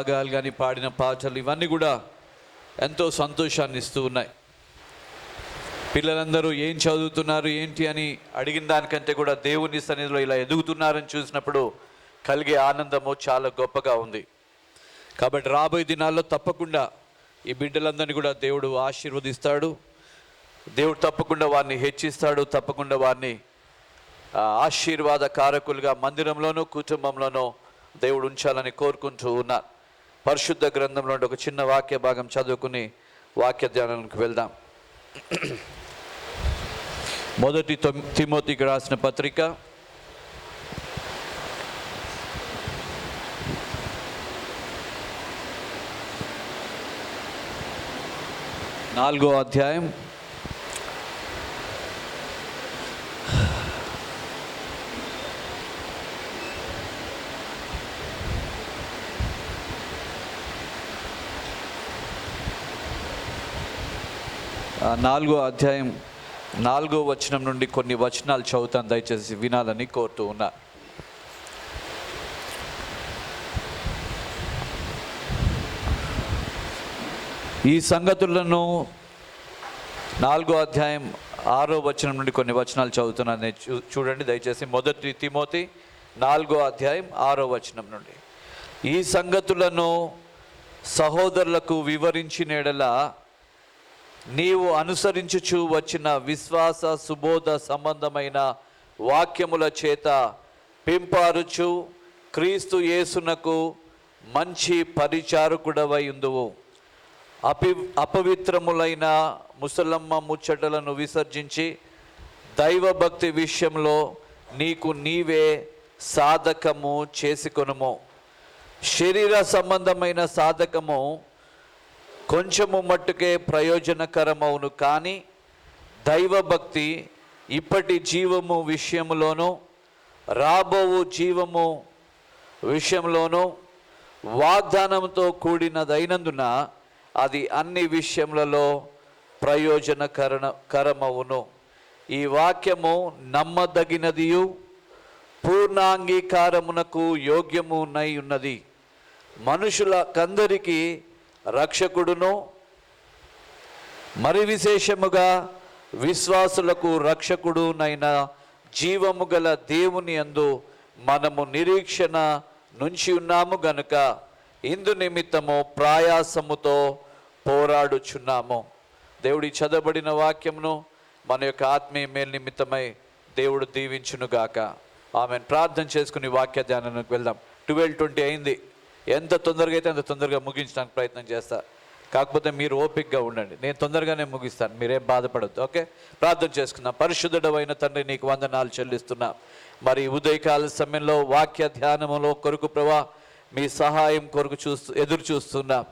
రాగాలు కానీ పాడిన పాటలు ఇవన్నీ కూడా ఎంతో సంతోషాన్ని ఇస్తూ ఉన్నాయి. పిల్లలందరూ ఏం చదువుతున్నారు ఏంటి అని అడిగిన దానికంటే కూడా దేవుని సన్నిధిలో ఇలా ఎదుగుతున్నారని చూసినప్పుడు కలిగే ఆనందము చాలా గొప్పగా ఉంది. కాబట్టి రాబోయే దినాల్లో తప్పకుండా ఈ బిడ్డలందరినీ కూడా దేవుడు ఆశీర్వదిస్తాడు. దేవుడు తప్పకుండా వారిని హెచ్చిస్తాడు. తప్పకుండా వారిని ఆశీర్వాద కారకులుగా మందిరంలోనూ కుటుంబంలోనూ దేవుడు ఉంచాలని కోరుకుంటూ ఉన్నారు. పరిశుద్ధ గ్రంథంలో ఒక చిన్న వాక్య భాగం చదువుకుని వాక్య ధ్యానానికి వెళ్దాం. మొదటి తిమోతికి రాసిన పత్రిక 4వ అధ్యాయం 4వ వచనం నుండి కొన్ని వచనాలు చదువుతాను, దయచేసి వినాలని కోరుతూ ఉన్నా. ఈ సంగతులను 4వ అధ్యాయం 6వ వచనం నుండి కొన్ని వచనాలు చదువుతున్నాను, చూడండి దయచేసి. మొదటి తిమోతి 4వ అధ్యాయం 6వ వచనం నుండి. ఈ సంగతులను సహోదరులకు వివరించిన యెడల నీవు అనుసరించుచు వచ్చిన విశ్వాస సుబోధ సంబంధమైన వాక్యముల చేత పింపారుచు క్రీస్తు యేసునకు మంచి పరిచారకుడవై ఉందువు. అపవిత్రములైన ముసలమ్మ ముచ్చటలను విసర్జించి దైవభక్తి విషయంలో నీకు నీవే సాధకము చేసుకొనుము. శరీర సంబంధమైన సాధకము కొంచెము మట్టుకే ప్రయోజనకరమవును, కానీ దైవభక్తి ఇప్పటి జీవము విషయంలోనూ రాబోవు జీవము విషయంలోనూ వాగ్దానంతో కూడినదైనందున అది అన్ని విషయములలో ప్రయోజనకరమవును. ఈ వాక్యము నమ్మదగినదియు పూర్ణాంగీకారమునకు యోగ్యమునై ఉన్నది. మనుషులకందరికీ రక్షకుడును మరి విశేషముగా విశ్వాసులకు రక్షకుడునైన జీవము గల దేవుని యందు మనము నిరీక్షణ నుంచి ఉన్నాము గనుక ఇందు నిమిత్తము ప్రయాసముతో పోరాడుచున్నాము. దేవుడి చదవబడిన వాక్యమును మన యొక్క ఆత్మీయ మేలు నిమిత్తమై దేవుడు దీవించునుగాక. ఆమెను ప్రార్థన చేసుకుని వాక్య ధ్యానానికి వెళ్దాం. 12:20 అయింది. ఎంత తొందరగా అయితే అంత తొందరగా ముగించడానికి ప్రయత్నం చేస్తా. కాకపోతే మీరు ఓపికగా ఉండండి, నేను తొందరగానే ముగిస్తాను, మీరేం బాధపడద్దు. ఓకే, ప్రార్థన చేసుకుందాం. పరిశుద్ధుడైన తండ్రి, నీకు వందనాలు చెల్లిస్తున్నా. మరి ఉదయకాల సమయంలో వాక్య ధ్యానములో కొరకు ప్రభా మీ సహాయం కొరకు ఎదురు చూస్తున్నాం,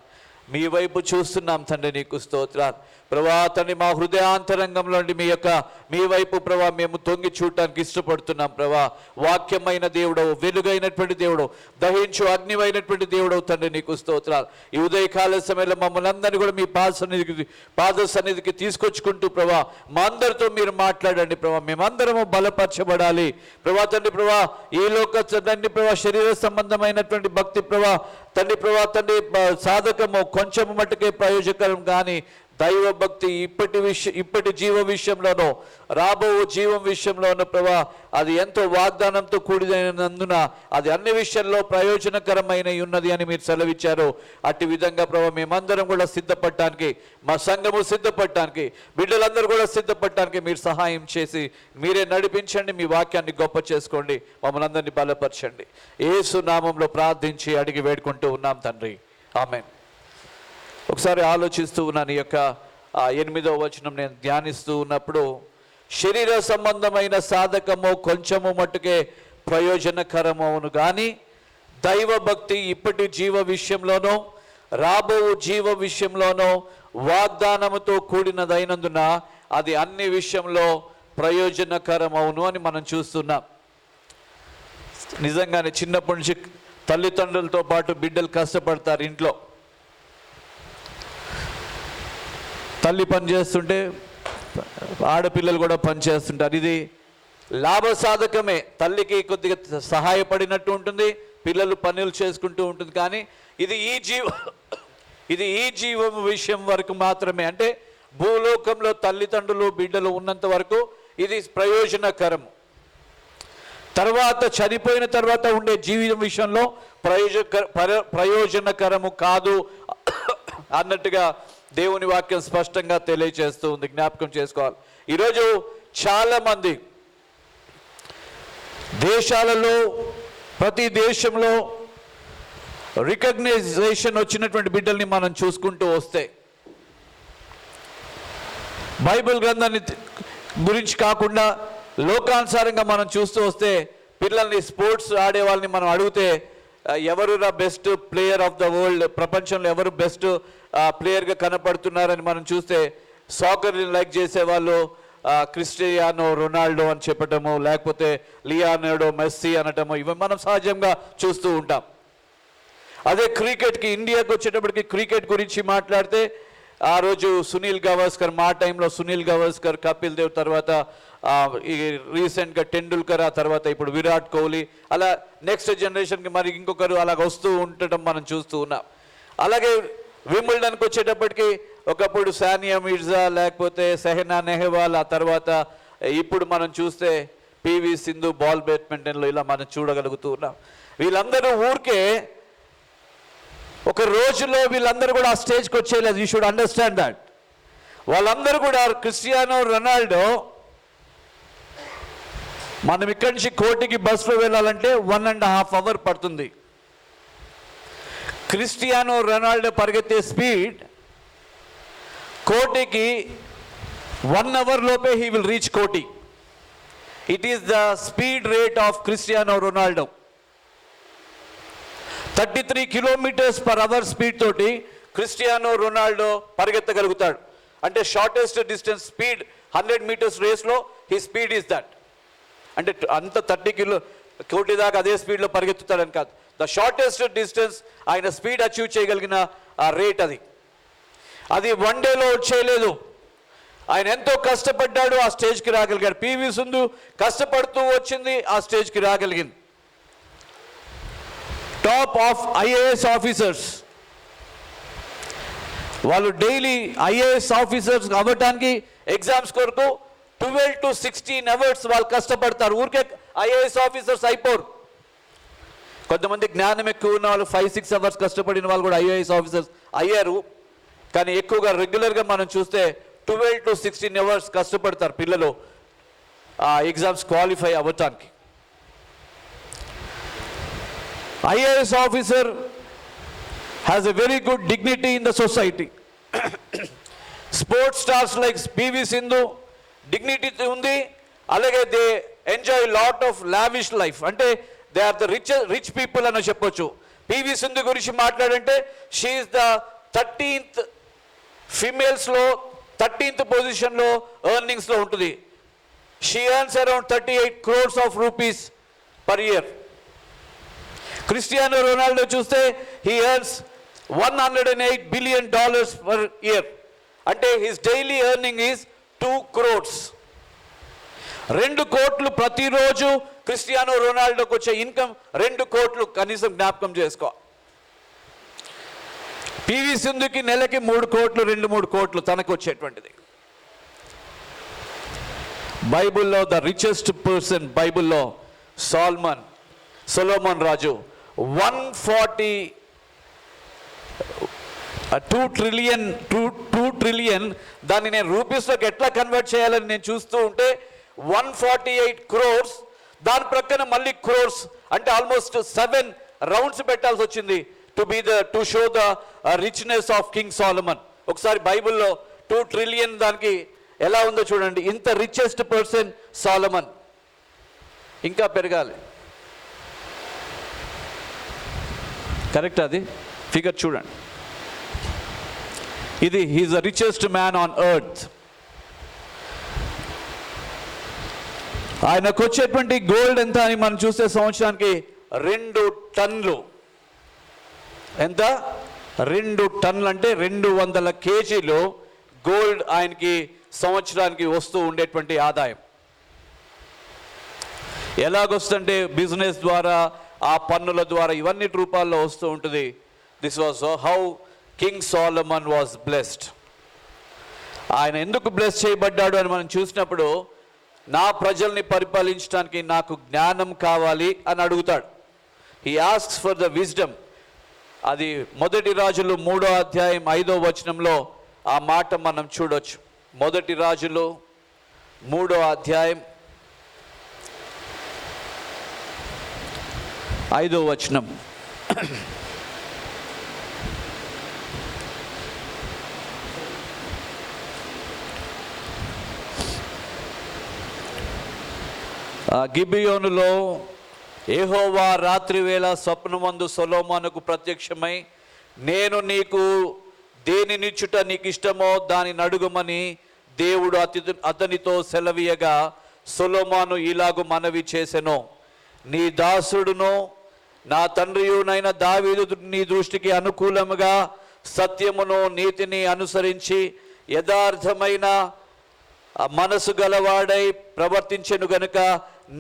మీ వైపు చూస్తున్నాం తండ్రి. నీకు స్తోత్రాలు ప్రభా. తండ్రి, మా హృదయాంతరంగంలో మీ వైపు ప్రభా మేము తొంగి చూడటానికి ఇష్టపడుతున్నాం ప్రభా. వాక్యమైన దేవుడవు, వెలుగైనటువంటి దేవుడవు, దహించు అగ్నివైనటువంటి దేవుడవు తండ్రి. నీకు స్తోత్రాలు. ఈ ఉదయకాల సమయంలో మమ్మల్ని అందరినీ కూడా మీ పాద సన్నిధికి తీసుకొచ్చుకుంటూ ప్రభా మా అందరితో మీరు మాట్లాడండి ప్రభా. మేమందరము బలపరచబడాలి ప్రభా. తండ్రి ప్రభా, ఈ లోక తండ్రి ప్రభా శరీర సంబంధమైనటువంటి భక్తి ప్రభా తండ్రి ప్రభా తండ్రి సాధకము కొంచెం మట్టుకే ప్రయోజకరం, కానీ దైవభక్తి ఇప్పటి జీవ విషయంలోనూ రాబో జీవం విషయంలోనూ ప్రభా అది ఎంతో వాగ్దానంతో కూడినందున అది అన్ని విషయాల్లో ప్రయోజనకరమైన ఉన్నది అని మీరు సెలవిచ్చారు. అట్టి విధంగా ప్రభా మేమందరం కూడా సిద్ధపడటానికి, మా సంఘము సిద్ధపడటానికి, బిడ్డలందరూ కూడా సిద్ధపడటానికి మీరు సహాయం చేసి మీరే నడిపించండి. మీ వాక్యాన్ని గొప్ప చేసుకోండి, మమ్మల్ని అందరినీ బలపరచండి. యేసు నామంలో ప్రార్థించి అడిగి వేడుకుంటూ ఉన్నాం తండ్రి, ఆమేన్. ఒకసారి ఆలోచిస్తూ ఉన్నాను, ఈ యొక్క 8వ వచనం నేను ధ్యానిస్తూ ఉన్నప్పుడు, శరీర సంబంధమైన సాధకము కొంచెము మట్టుకే ప్రయోజనకరమవును, కానీ దైవభక్తి ఇప్పటి జీవ విషయంలోనూ రాబో జీవ విషయంలోనూ వాగ్దానముతో కూడినదైనందున అది అన్ని విషయంలో ప్రయోజనకరమవును అని మనం చూస్తున్నాం. నిజంగానే చిన్నప్పటి నుంచి తల్లిదండ్రులతో పాటు బిడ్డలు కష్టపడతారు. ఇంట్లో తల్లి పని చేస్తుంటే ఆడపిల్లలు కూడా పని చేస్తుంటారు. ఇది లాభసాధకమే. తల్లికి కొద్దిగా సహాయపడినట్టు ఉంటుంది, పిల్లలు పనులు చేసుకుంటూ ఉంటుంది. కానీ ఇది ఈ జీవం విషయం వరకు మాత్రమే. అంటే భూలోకంలో తల్లిదండ్రులు బిడ్డలు ఉన్నంత వరకు ఇది ప్రయోజనకరము. తర్వాత చనిపోయిన తర్వాత ఉండే జీవితం విషయంలో ప్రయోజనకరము కాదు అన్నట్టుగా దేవుని వాక్యం స్పష్టంగా తెలియజేస్తూ ఉంది. జ్ఞాపకం చేసుకోవాలి. ఈరోజు చాలామంది దేశాలలో, ప్రతి దేశంలో రికగ్నైజేషన్ వచ్చినటువంటి బిడ్డల్ని మనం చూసుకుంటూ వస్తే, బైబిల్ గ్రంథాన్ని గురించి కాకుండా లోకానుసారంగా మనం చూస్తూ వస్తే, పిల్లల్ని స్పోర్ట్స్ ఆడే వాళ్ళని మనం అడిగితే ఎవరు best player of the world, ప్రపంచంలో ఎవరు బెస్ట్ ప్లేయర్గా కనపడుతున్నారని మనం చూస్తే, సాకర్ని లైక్ చేసేవాళ్ళు క్రిస్టియానో రొనాల్డో అని చెప్పటము, లేకపోతే లియానార్డో మెస్సీ అనటము, ఇవి మనం సహజంగా చూస్తూ ఉంటాం. అదే క్రికెట్కి, ఇండియాకి వచ్చేటప్పటికి క్రికెట్ గురించి మాట్లాడితే, ఆ రోజు సునీల్ గవాస్కర్, మా టైంలో సునీల్ గవాస్కర్, కపిల్ దేవ్, తర్వాత ఈ రీసెంట్గా టెండూల్కర్, ఆ తర్వాత ఇప్పుడు విరాట్ కోహ్లీ, అలా నెక్స్ట్ జనరేషన్కి మరి ఇంకొకరు అలాగ వస్తూ ఉండటం మనం చూస్తూ ఉన్నాం. అలాగే వింబుల్డన్కి వచ్చేటప్పటికి ఒకప్పుడు సానియా మిర్జా, లేకపోతే సెహనా నెహ్వాల్, ఆ తర్వాత ఇప్పుడు మనం చూస్తే పివి సింధు బాల్ బ్యాడ్మింటన్లో ఇలా మనం చూడగలుగుతూ ఉన్నాం. వీళ్ళందరూ ఊరికే ఒక రోజులో వీళ్ళందరూ కూడా ఆ స్టేజ్కి వచ్చేయలేదు. You should understand that. వాళ్ళందరూ కూడా క్రిస్టియానో రొనాల్డో, మనం ఇక్కడి నుంచి కోటికి బస్సులో వెళ్ళాలంటే 1.5 hours పడుతుంది. క్రిస్టియానో రొనాల్డో పరిగెత్తే స్పీడ్ కోటికి 1 hour లోపే హీ విల్ రీచ్ కోటి. It is the speed rate of Cristiano Ronaldo. 33 km/h speed తోటి క్రిస్టియానో రొనాల్డో పరిగెత్తగలుగుతాడు. అంటే షార్టెస్ట్ డిస్టెన్స్ స్పీడ్ 100 meters రేస్లో హీ స్పీడ్ ఈస్ దట్. అంటే అంత 30 కోటి దాకా అదే స్పీడ్లో పరిగెత్తుతాడని కాదు. ద షార్టెస్ట్ డిస్టెన్స్ ఆయన స్పీడ్ అచీవ్ చేయగలిగిన ఆ రేట్ అది వన్ డేలో వచ్చేయలేదు. ఆయన ఎంతో కష్టపడ్డాడు, ఆ స్టేజ్కి రాగలిగాడు. పివి సింధు కష్టపడుతూ వచ్చింది, ఆ స్టేజ్కి రాగలిగింది. టాప్ ఆఫ్ ఐఏఎస్ ఆఫీసర్స్, వాళ్ళు డైలీ ఐఏఎస్ ఆఫీసర్స్ అవ్వటానికి ఎగ్జామ్స్ కొరకు 12 to 16 hours వాళ్ళు కష్టపడతారు. ఊరికే ఐఏఎస్ ఆఫీసర్స్ అయిపోరు. కొంతమంది జ్ఞానం ఎక్కువ ఉన్న వాళ్ళు 5-6 hours కష్టపడిన వాళ్ళు కూడా ఐఏఎస్ ఆఫీసర్స్ అయ్యారు. కానీ ఎక్కువగా రెగ్యులర్గా మనం చూస్తే 12 to 16 hours కష్టపడతారు పిల్లలు ఆ ఎగ్జామ్స్ క్వాలిఫై అవ్వటానికి. IAS officer has a very good dignity in the society. Sports stars like PV Sindhu dignity ఉంది. అలాగే they enjoy lot of lavish life. అంటే they are the rich people అని చెప్పొచ్చు. పివి సింధు గురించి మాట్లాడంటే షీ ఈస్ ద 13th ఫీమేల్స్లో 13th పొజిషన్లో ఎర్నింగ్స్లో ఉంటుంది. She earns around 38 crores of rupees per year. Cristiano Ronaldo చూస్తే he earns $108 billion per year. అంటే his daily earning is 2 crores. 2 కోట్లు ప్రతిరోజు క్రిస్టియానో రొనాల్డోకి వచ్చే ఇన్కమ్ 2 కోట్లు కనీసం జ్ఞాపకం చేసుకో. పివి సింధుకి నెలకి 3 కోట్లు, 2-3 కోట్లు తనకు వచ్చేటువంటిది. బైబిల్లో ద రిచెస్ట్ పర్సన్, బైబిల్లో సొలొమన్ రాజు 2 ట్రిలియన్ దాన్ని నేను రూపీస్లోకి ఎట్లా కన్వర్ట్ చేయాలని నేను చూస్తూ ఉంటే 148 crores, దాని ప్రక్కన మళ్ళీ క్రోర్స్, అంటే ఆల్మోస్ట్ 7 rounds పెట్టాల్సి వచ్చింది to show the richness of king Solomon. ఒకసారి బైబిల్లో 2 trillion దానికి ఎలా ఉందో చూడండి. ఇంత రిచెస్ట్ పర్సన్ సోలమన్. ఇంకా పెరగాలి. కరెక్ట్, అది ఫిగర్ చూడండి. ఇది he's the richest man on earth. ఆయనకు వచ్చేటువంటి గోల్డ్ ఎంత అని మనం చూస్తే సంవత్సరానికి 2 టన్నులు. ఎంత? 2 టన్నులు అంటే 200 kgs గోల్డ్ ఆయనకి సంవత్సరానికి వస్తూ ఉండేటువంటి ఆదాయం. ఎలాగొస్తుంటే బిజినెస్ ద్వారా, ఆ పన్నుల ద్వారా, ఇవన్నీ రూపాల్లో వస్తూ ఉంటుంది. This was how king Solomon was blessed. ఆయన ఎందుకు బ్లెస్ చేయబడ్డాడు అని మనం చూసినప్పుడు, నా ప్రజల్ని పరిపాలించడానికి నాకు జ్ఞానం కావాలి అని అడుగుతాడు. He asks for the wisdom. అది మొదటి రాజులు 3వ అధ్యాయం 5వ వచనంలో ఆ మాట మనం చూడొచ్చు. మొదటి రాజులు 3వ అధ్యాయం 5వ వచనం. గిబియోనులో యెహోవా రాత్రివేళ స్వప్నమందు సొలొమోనుకు ప్రత్యక్షమై, నేను నీకు దేనినిచ్చుట నీకు ఇష్టమో దానిని అడుగుమని దేవుడు అతనితో సెలవీయగా, సొలొమోను ఇలాగు మనవి చేసెను, నీ దాసుడును నా తండ్రియునైన దావీదు నీ దృష్టికి అనుకూలముగా సత్యమును నీతిని అనుసరించి యథార్థమైన మనసు గలవాడై ప్రవర్తించెను గనుక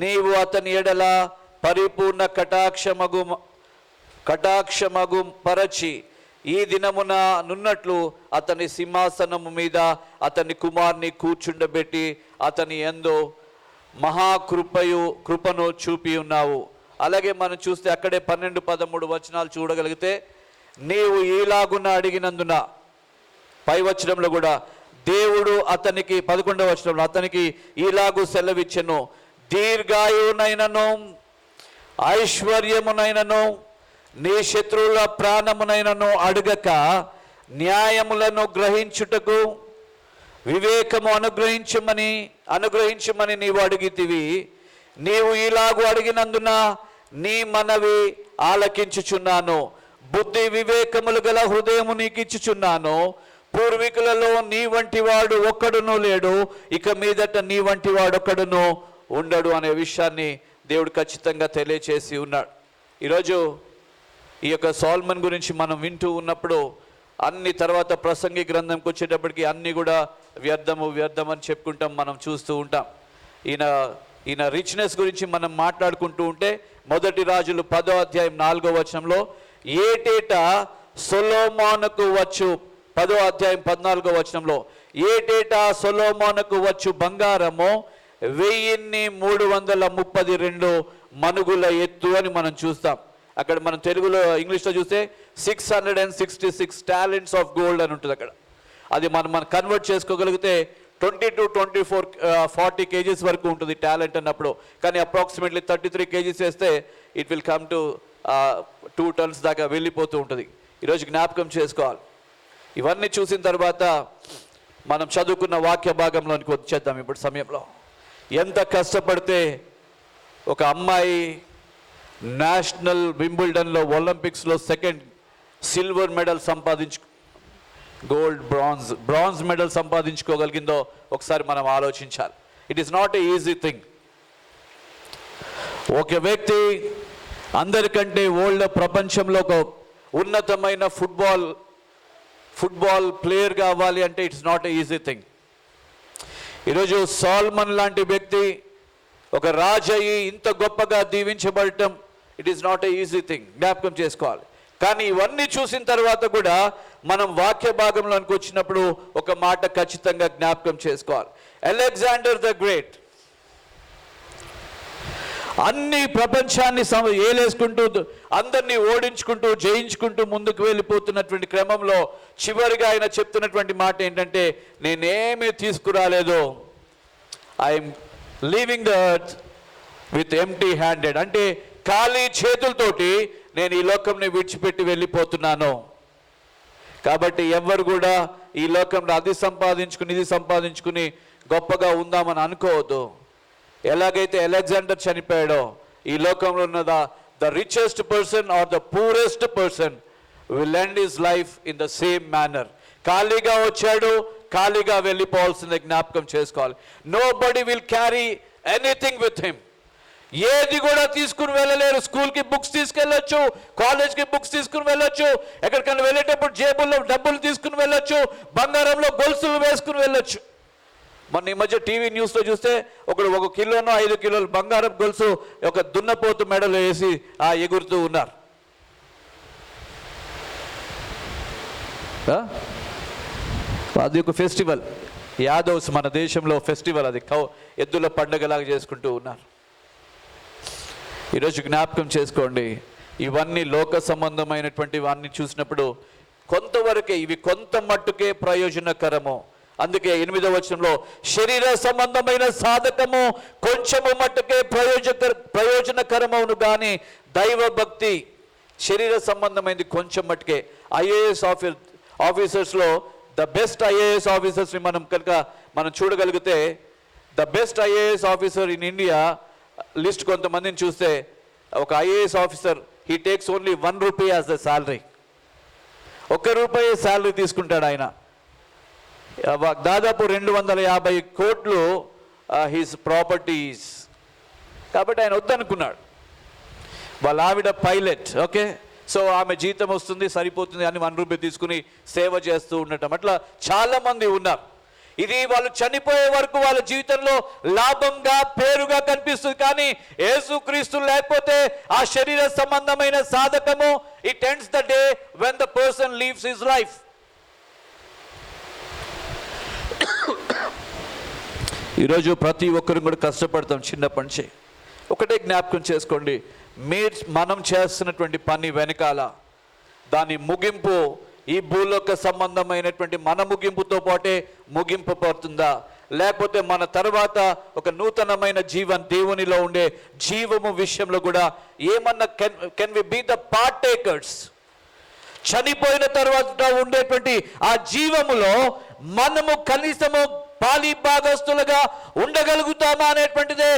నీవు అతని ఎడల పరిపూర్ణ కటాక్షమగు పరచి ఈ దినమున నున్నట్లు అతని సింహాసనము మీద అతని కుమార్ని కూర్చుండబెట్టి అతని యందు కృపను చూపి ఉన్నావు. అలాగే మనం చూస్తే అక్కడే 12-13 వచనాలు చూడగలిగితే, నీవు ఈలాగున అడిగినందున, పై వచనంలో కూడా దేవుడు అతనికి 11వ వచనంలో అతనికి ఈలాగు సెలవిచ్చెను, దీర్ఘాయువునైనను ఐశ్వర్యమునైనను నీ శత్రువుల ప్రాణమునైనను అడుగక న్యాయములను గ్రహించుటకు వివేకము అనుగ్రహించమని నీవు అడిగితివి. నీవు ఇలాగు అడిగినందున నీ మనవి ఆలకించుచున్నాను. బుద్ధి వివేకములు గల హృదయము నీకు ఇచ్చుచున్నాను. పూర్వీకులలో నీ వంటి వాడు ఒక్కడునూ లేడు, ఇక మీదట నీ వంటి వాడు ఒక్కడునూ ఉండడు అనే విషయాన్ని దేవుడు ఖచ్చితంగా తెలియచేసి ఉన్నాడు. ఈరోజు ఈ యొక్క సోలొమన్ గురించి మనం వింటూ ఉన్నప్పుడు, అన్ని తర్వాత ప్రసంగి గ్రంథంకి వచ్చేటప్పటికి అన్నీ కూడా వ్యర్థం అని చెప్పుకుంటాం, మనం చూస్తూ ఉంటాం. ఈయన రిచ్నెస్ గురించి మనం మాట్లాడుకుంటూ ఉంటే, మొదటి రాజులు 10వ అధ్యాయం 4వ వచనంలో, ఏటేటా సొలొమోనుకు వచ్చు, 10వ అధ్యాయం 14వ వచనంలో, ఏటేటా సొలొమోనుకు వచ్చు బంగారము 1332 మనుగుల ఎత్తు అని మనం చూస్తాం. అక్కడ మనం తెలుగులో ఇంగ్లీష్లో చూస్తే 666 టాలెంట్స్ ఆఫ్ గోల్డ్ అని ఉంటుంది అక్కడ. అది మనం కన్వర్ట్ చేసుకోగలిగితే 40 కేజీస్ వరకు ఉంటుంది టాలెంట్ అన్నప్పుడు. కానీ అప్రాక్సిమేట్లీ 33 కేజీస్ వేస్తే it will come to 2 turns దాకా వెళ్ళిపోతూ ఉంటుంది. ఈరోజు జ్ఞాపకం చేసుకోవాలి. ఇవన్నీ చూసిన తర్వాత మనం చదువుకున్న వాక్య భాగంలోనికి వచ్చేద్దాం. ఇప్పుడు సమయంలో ఎంత కష్టపడితే ఒక అమ్మాయి నేషనల్ వింబుల్డన్లో ఒలింపిక్స్లో 2nd silver medal gold bronze medal సంపాదించుకోగలిగిందో ఒకసారి మనం ఆలోచించాలి. It is not a easy thing. ఒక వ్యక్తి అందరికంటే ప్రపంచంలో ఒక ఉన్నతమైన ఫుట్బాల్ ప్లేయర్ కావాలి అంటే it's not a easy thing. ఈరోజు సోలొమన్ లాంటి వ్యక్తి ఒక రాజయ్యి ఇంత గొప్పగా దీవించబడటం, it is not a easy thing, జ్ఞాపకం చేసుకోవాలి. కానీ ఇవన్నీ చూసిన తర్వాత కూడా మనం వాక్య భాగంలోనికి వచ్చినప్పుడు ఒక మాట ఖచ్చితంగా జ్ఞాపకం చేసుకోవాలి. అలెగ్జాండర్ ద గ్రేట్ అన్ని ప్రపంచాన్ని ఏలేసుకుంటూ అందరినీ ఓడించుకుంటూ జయించుకుంటూ ముందుకు వెళ్ళిపోతున్నటువంటి క్రమంలో చివరిగా ఆయన చెప్తున్నటువంటి మాట ఏంటంటే, నేనేమీ తీసుకురాలేదు, I'm leaving the earth with empty handed. అంటే ఖాళీ చేతులతోటి నేను ఈ లోకంని విడిచిపెట్టి వెళ్ళిపోతున్నాను. కాబట్టి ఎవ్వరు కూడా ఈ లోకంలో అది సంపాదించుకుని గొప్పగా ఉందామని అనుకోవద్దు. ఎలాగైతే అలెగ్జాండర్ చనిపోయాడో, ఈ లోకంలో ఉన్న the richest person are the poorest person will end his life in the same manner. ఖాళీగా వచ్చాడు, ఖాళీగా వెళ్ళిపోవాల్సిందే, జ్ఞాపకం చేసుకోవాలి. Nobody will carry anything with him. ఏది కూడా తీసుకుని వెళ్ళలేరు. స్కూల్కి బుక్స్ తీసుకెళ్ళొచ్చు, కాలేజ్కి బుక్స్ తీసుకుని వెళ్ళొచ్చు, ఎక్కడికైనా వెళ్ళేటప్పుడు జేబుల్లో డబ్బులు తీసుకుని వెళ్ళొచ్చు, బంగారంలో గొలుసులు వేసుకుని వెళ్ళొచ్చు. మొన్న ఈ మధ్య టీవీ న్యూస్లో చూస్తే ఒకడు 1 కిలోనో 5 కిలోలు బంగారం గొలుసు ఒక దున్నపోతు మెడలో వేసి ఎగురుతూ ఉన్నారు. అది ఒక ఫెస్టివల్. యాదవ్స్ మన దేశంలో ఫెస్టివల్, అది ఎద్దుల పండుగలాగా చేసుకుంటూ ఉన్నారు. ఈరోజు జ్ఞాపకం చేసుకోండి, ఇవన్నీ లోక సంబంధమైనటువంటి వాన్ని చూసినప్పుడు కొంతవరకే, ఇవి కొంత మట్టుకే ప్రయోజనకరము. అందుకే 8వ వచనంలో శరీర సంబంధమైన సాధకము కొంచెము మట్టుకే ప్రయోజనకరమవును కానీ దైవ భక్తి శరీర సంబంధమైనది కొంచెం మట్టుకే. ఐఏఎస్ ఆఫీసర్స్లో ద బెస్ట్ ఐఏఎస్ ఆఫీసర్స్ని మనం చూడగలిగితే, the best IAS officer in India list కొంతమందిని చూస్తే, ఒక IAS officer he takes only 1 rupee as the salary. 1 రూపాయి శాలరీ తీసుకుంటాడు ఆయన. దాదాపు 250 కోట్లు హిస్ ప్రాపర్టీస్. కాబట్టి ఆయన వద్దనుకున్నాడు. వాళ్ళ ఆవిడ పైలట్, ఓకే, సో ఆమె జీతం వస్తుంది సరిపోతుంది అని 1 రూపీ తీసుకుని సేవ చేస్తూ ఉండటం, అట్లా చాలామంది ఉన్నారు. ఇది వాళ్ళు చనిపోయే వరకు వాళ్ళ జీవితంలో లాభంగా పేరుగా కనిపిస్తుంది. కానీ యేసుక్రీస్తు లేకపోతే ఆ శరీర సంబంధమైన సాధకము it ends the day when the person leaves his life. ఈరోజు ప్రతి ఒక్కరు కూడా కష్టపడతాం చిన్నప్పటి నుంచి. ఒకటే జ్ఞాపకం చేసుకోండి, మనం చేస్తున్నటువంటి పని వెనకాల దాని ముగింపు ఈ భూలోక సంబంధమైనటువంటి మన ముగింపుతో పాటే ముగింపు పడుతుందా, లేకపోతే మన తర్వాత ఒక నూతనమైన దేవునిలో ఉండే జీవము విషయంలో కూడా ఏమన్నా can we be the part takers? చనిపోయిన తర్వాత ఉండేటువంటి ఆ జీవములో మనము కనీసము పాలి భాగస్తులుగా ఉండగలుగుతామా అనేటువంటిదే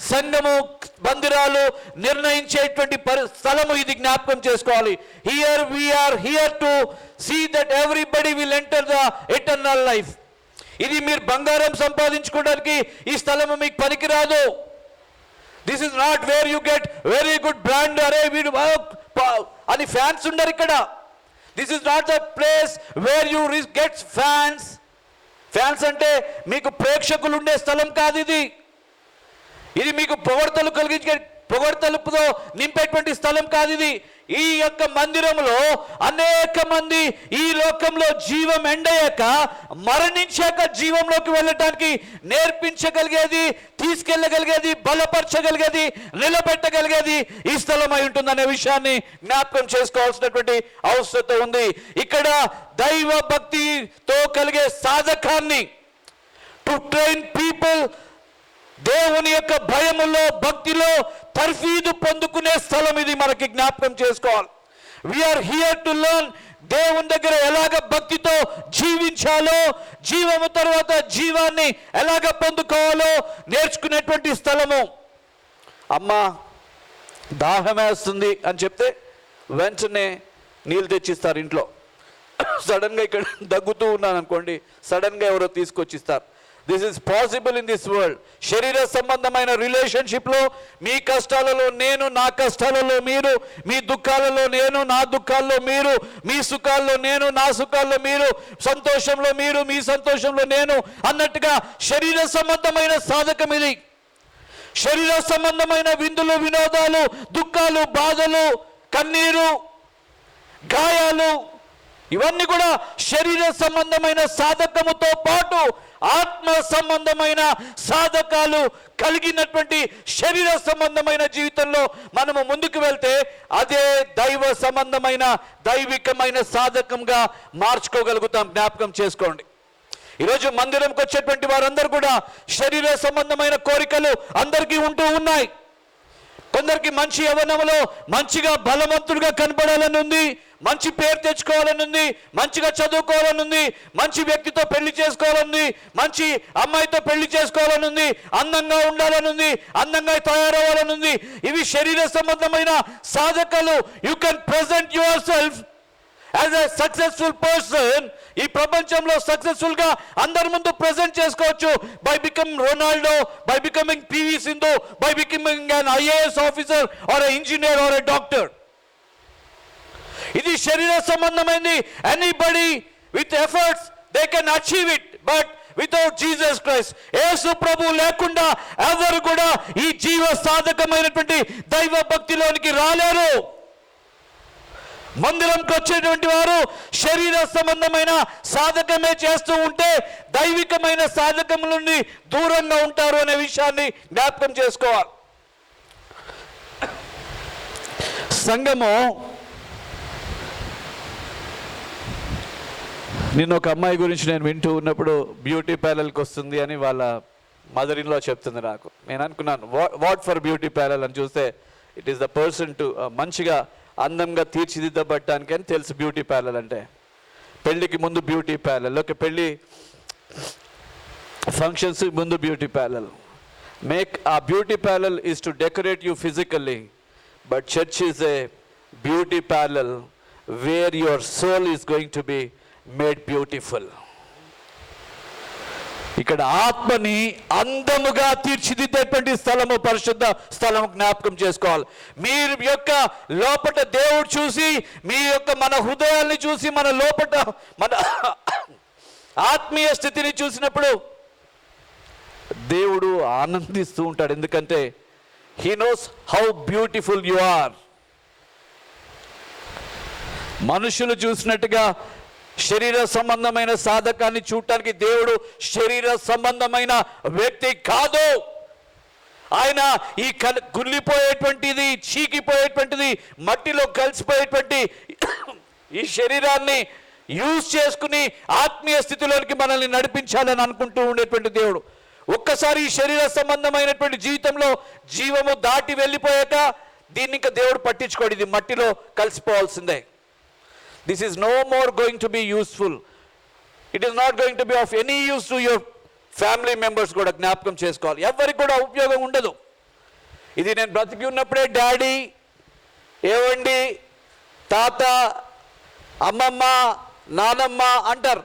సంఘము మందిరాలు నిర్ణయించేటువంటి స్థలము. ఇది జ్ఞాపకం చేసుకోవాలి. Here we are here to see that everybody will enter the eternal life. ఇది మీరు బంగారం సంపాదించుకోవడానికి ఈ స్థలము మీకు పనికిరాదు. This is not where you get very good brand, అరే వీడు అని ఫ్యాన్స్ ఉండరు ఇక్కడ. This is not the place where you get fans. Fans అంటే మీకు ప్రేక్షకులు ఉండే స్థలం కాదు ఇది. ఇది మీకు పొగడ్తలుతో నింపేటువంటి స్థలం కాదు ఇది. ఈ యొక్క మందిరంలో అనేక మంది ఈ లోకంలో జీవం ఎండయ్యాక మరణించాక జీవంలోకి వెళ్ళటానికి నేర్పించగలిగేది, తీసుకెళ్ళగలిగేది, బలపరచగలిగేది, నిలబెట్టగలిగేది ఈ స్థలం అయి ఉంటుందనే విషయాన్ని జ్ఞాపకం చేసుకోవాల్సినటువంటి అవసరం ఉంది. ఇక్కడ దైవ భక్తితో కలిగే సాధకాన్ని టు ట్రైన్ పీపుల్ దేవుని యొక్క భయములో భక్తిలో తర్ఫీదు పొందుకునే స్థలం ఇది. మనకి జ్ఞాపకం చేసుకోవాలి. వీఆర్ హియర్ టు లెర్న్ దేవుని దగ్గర ఎలాగ భక్తితో జీవించాలో, జీవము తర్వాత జీవాన్ని ఎలాగ పొందుకోవాలో నేర్చుకునేటువంటి స్థలము. అమ్మ దాహమేస్తుంది అని చెప్తే వెంటనే నీళ్ళు తెచ్చిస్తారు ఇంట్లో. సడన్గా ఇక్కడ దగ్గుతూ ఉన్నాను అనుకోండి, సడన్గా ఎవరో తీసుకొచ్చిస్తారు. This is possible in this world. శరీర సంబంధమైన రిలేషన్షిప్లో మీ కష్టాలలో నేను, నా కష్టాలలో మీరు, మీ దుఃఖాలలో నేను, నా దుఃఖాల్లో మీరు, మీ సుఖాల్లో నేను, నా సుఖాల్లో మీరు, సంతోషంలో మీరు, మీ సంతోషంలో నేను అన్నట్టుగా శరీర సంబంధమైన సాధకం ఇది. శరీర సంబంధమైన విందులు, వినోదాలు, దుఃఖాలు, బాధలు, కన్నీరు, గాయాలు, ఇవన్నీ కూడా శరీర సంబంధమైన సాధకముతో పాటు ఆత్మ సంబంధమైన సాధకాలు కలిగినటువంటి శరీర సంబంధమైన జీవితంలో మనము ముందుకు వెళ్తే అదే దైవ సంబంధమైన దైవికమైన సాధకంగా మార్చుకోగలుగుతాం. జ్ఞాపకం చేసుకోండి. ఈరోజు మందిరంకి వచ్చేటువంటి వారందరూ కూడా శరీర సంబంధమైన కోరికలు అందరికీ ఉంటూ ఉన్నాయి. కొందరికి మంచి యవ్వనంలో మంచిగా బలవంతుడిగా కనపడాలని ఉంది, మంచి పేరు తెచ్చుకోవాలని ఉంది, మంచిగా చదువుకోవాలని ఉంది, మంచి వ్యక్తితో పెళ్లి చేసుకోవాలని, మంచి అమ్మాయితో పెళ్లి చేసుకోవాలని ఉంది, అందంగా ఉండాలని ఉంది, అందంగా తయారవ్వాలని ఉంది. ఇవి శరీర సంబంధమైన సాధకాలు. You can present yourself as a successful person. ఈ ప్రపంచంలో సక్సెస్ఫుల్ గా అందరి ముందు ప్రెజెంట్ చేసుకోవచ్చు. By becoming Ronaldo, by becoming PV Sindhu, by becoming an IAS officer or engineer or doctor. ఇది శరీర సంబంధమైనది. Anybody with efforts they can achieve it, but without Jesus Christ, యేసు ప్రభు లేకుండా ఎవరు కూడా ఈ జీవ సాధకమైనటువంటి దైవ భక్తిలోనికి రాలేరు. మందిరంకి వచ్చేటువంటి వారు శరీర సంబంధమైన సాధకమే చేస్తూ ఉంటే దైవికమైన సాధకం నుండి దూరంగా ఉంటారు అనే విషయాన్ని జ్ఞాపకం చేసుకోవాలి. సంఘము, నిన్న ఒక అమ్మాయి గురించి నేను వింటూ ఉన్నప్పుడు బ్యూటీ పార్లర్కి వస్తుంది అని వాళ్ళ మదర్ ఇన్ లా చెప్తుంది నాకు. నేను అనుకున్నాను వాట్ ఫర్ బ్యూటీ పార్లర్ అని చూస్తే it is the person to మంచిగా అందంగా తీర్చిదిద్దబడటానికి అని తెలుసు బ్యూటీ పార్లర్ అంటే. పెళ్ళికి ముందు బ్యూటీ పార్లర్, ఒక పెళ్ళి ఫంక్షన్స్ ముందు బ్యూటీ పార్లర్. ఆ beauty parlour is to decorate you physically, but church is a beauty parlour where your soul is going to be made beautiful. ఇక్కడ ఆత్మని అందముగా తీర్చిదిద్దేటువంటి స్థలము పరిశుద్ధ స్థలము జ్ఞాపకం చేసుకోవాలి. మీరు యొక్క లోపట దేవుడు చూసి, మీ యొక్క మన హృదయాల్ని చూసి, మన లోపట మన ఆత్మీయ స్థితిని చూసినప్పుడు దేవుడు ఆనందిస్తూ ఉంటాడు. ఎందుకంటే he knows how beautiful you are. మనుషులు చూసినట్టుగా శరీర సంబంధమైన సాధకాన్ని చూడటానికి దేవుడు శరీర సంబంధమైన వ్యక్తి కాదు. ఆయన ఈ కుళ్ళిపోయేటువంటిది, చీకిపోయేటువంటిది, మట్టిలో కలిసిపోయేటువంటి ఈ శరీరాన్ని యూజ్ చేసుకుని ఆత్మీయ స్థితిలోనికి మనల్ని నడిపించాలని అనుకుంటూ ఉండేటువంటి దేవుడు. ఒక్కసారి ఈ శరీర సంబంధమైనటువంటి జీవితంలో జీవము దాటి వెళ్ళిపోయాక దీన్ని ఇంకా దేవుడు పట్టించుకోడు. ఇది మట్టిలో కలిసిపోవాల్సిందే. This is no more going to be useful. It is not going to be of any use to your family members. కూడా జ్ఞాపకం చేసుకోవాలి. ఎవరికి కూడా ఉపయోగం ఉండదు. ఇది నేను బ్రతికి ఉన్నప్పుడే డాడీ, ఏవండి, తాత, అమ్మమ్మ, నానమ్మ అంటారు.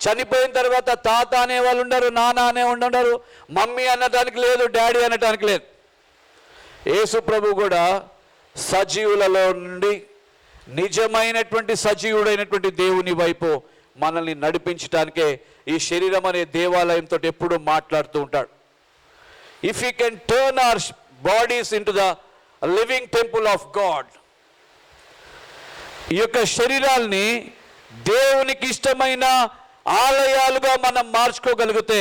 చనిపోయిన తర్వాత తాత అనేవాళ్ళు ఉండరు, నాన్న అనే ఉండరు, మమ్మీ అనటానికి లేదు, డాడీ అనటానికి లేదు. యేసు ప్రభు కూడా సజీవులలో నుండి నిజమైనటువంటి సజీవుడైనటువంటి దేవుని వైపు మనల్ని నడిపించడానికే ఈ శరీరం అనే దేవాలయంతో ఎప్పుడూ మాట్లాడుతూ ఉంటాడు. If you can turn our bodies in to the living temple of God, ఈ యొక్క శరీరాల్ని దేవునికి ఇష్టమైన ఆలయాలుగా మనం మార్చుకోగలిగితే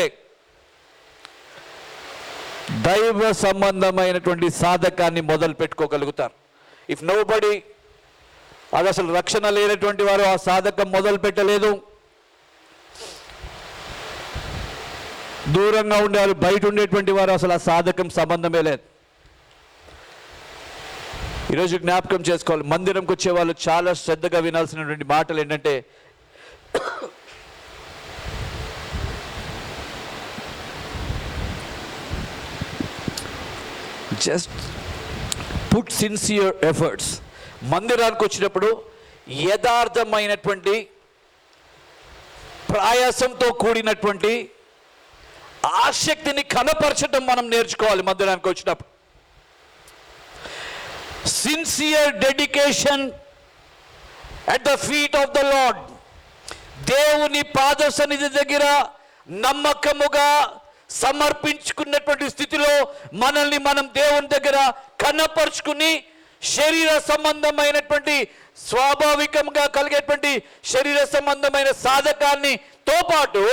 దైవ సంబంధమైనటువంటి సాధకాన్ని మొదలు పెట్టుకోగలుగుతారు. ఇఫ్ నోబడీ, అది అసలు రక్షణ లేనటువంటి వారు ఆ సాధకం మొదలు పెట్టలేదు, దూరంగా ఉండేవారు, బయట ఉండేటువంటి వారు అసలు ఆ సాధకం సంబంధమే లేదు. ఈరోజు జ్ఞాపకం చేసుకోవాలి, మందిరంకి వచ్చే వాళ్ళు చాలా శ్రద్ధగా వినాల్సినటువంటి మాటలు ఏంటంటే, జస్ట్ పుట్ సిన్సియర్ ఎఫర్ట్స్. మందిరానికి వచ్చినప్పుడు యథార్థమైనటువంటి ప్రయాసంతో కూడినటువంటి ఆసక్తిని కనపరచడం మనం నేర్చుకోవాలి. మందిరానికి వచ్చినప్పుడు sincere dedication at the feet of the lord, దేవుని పాద సన్నిధి దగ్గర నమ్మకముగా సమర్పించుకున్నటువంటి స్థితిలో మనల్ని మనం దేవుని దగ్గర కనపరుచుకుని శరీర సంబంధమైనటువంటి స్వాభావికంగా కలిగేటువంటి శరీర సంబంధమైన సాధకాన్ని తో పాటు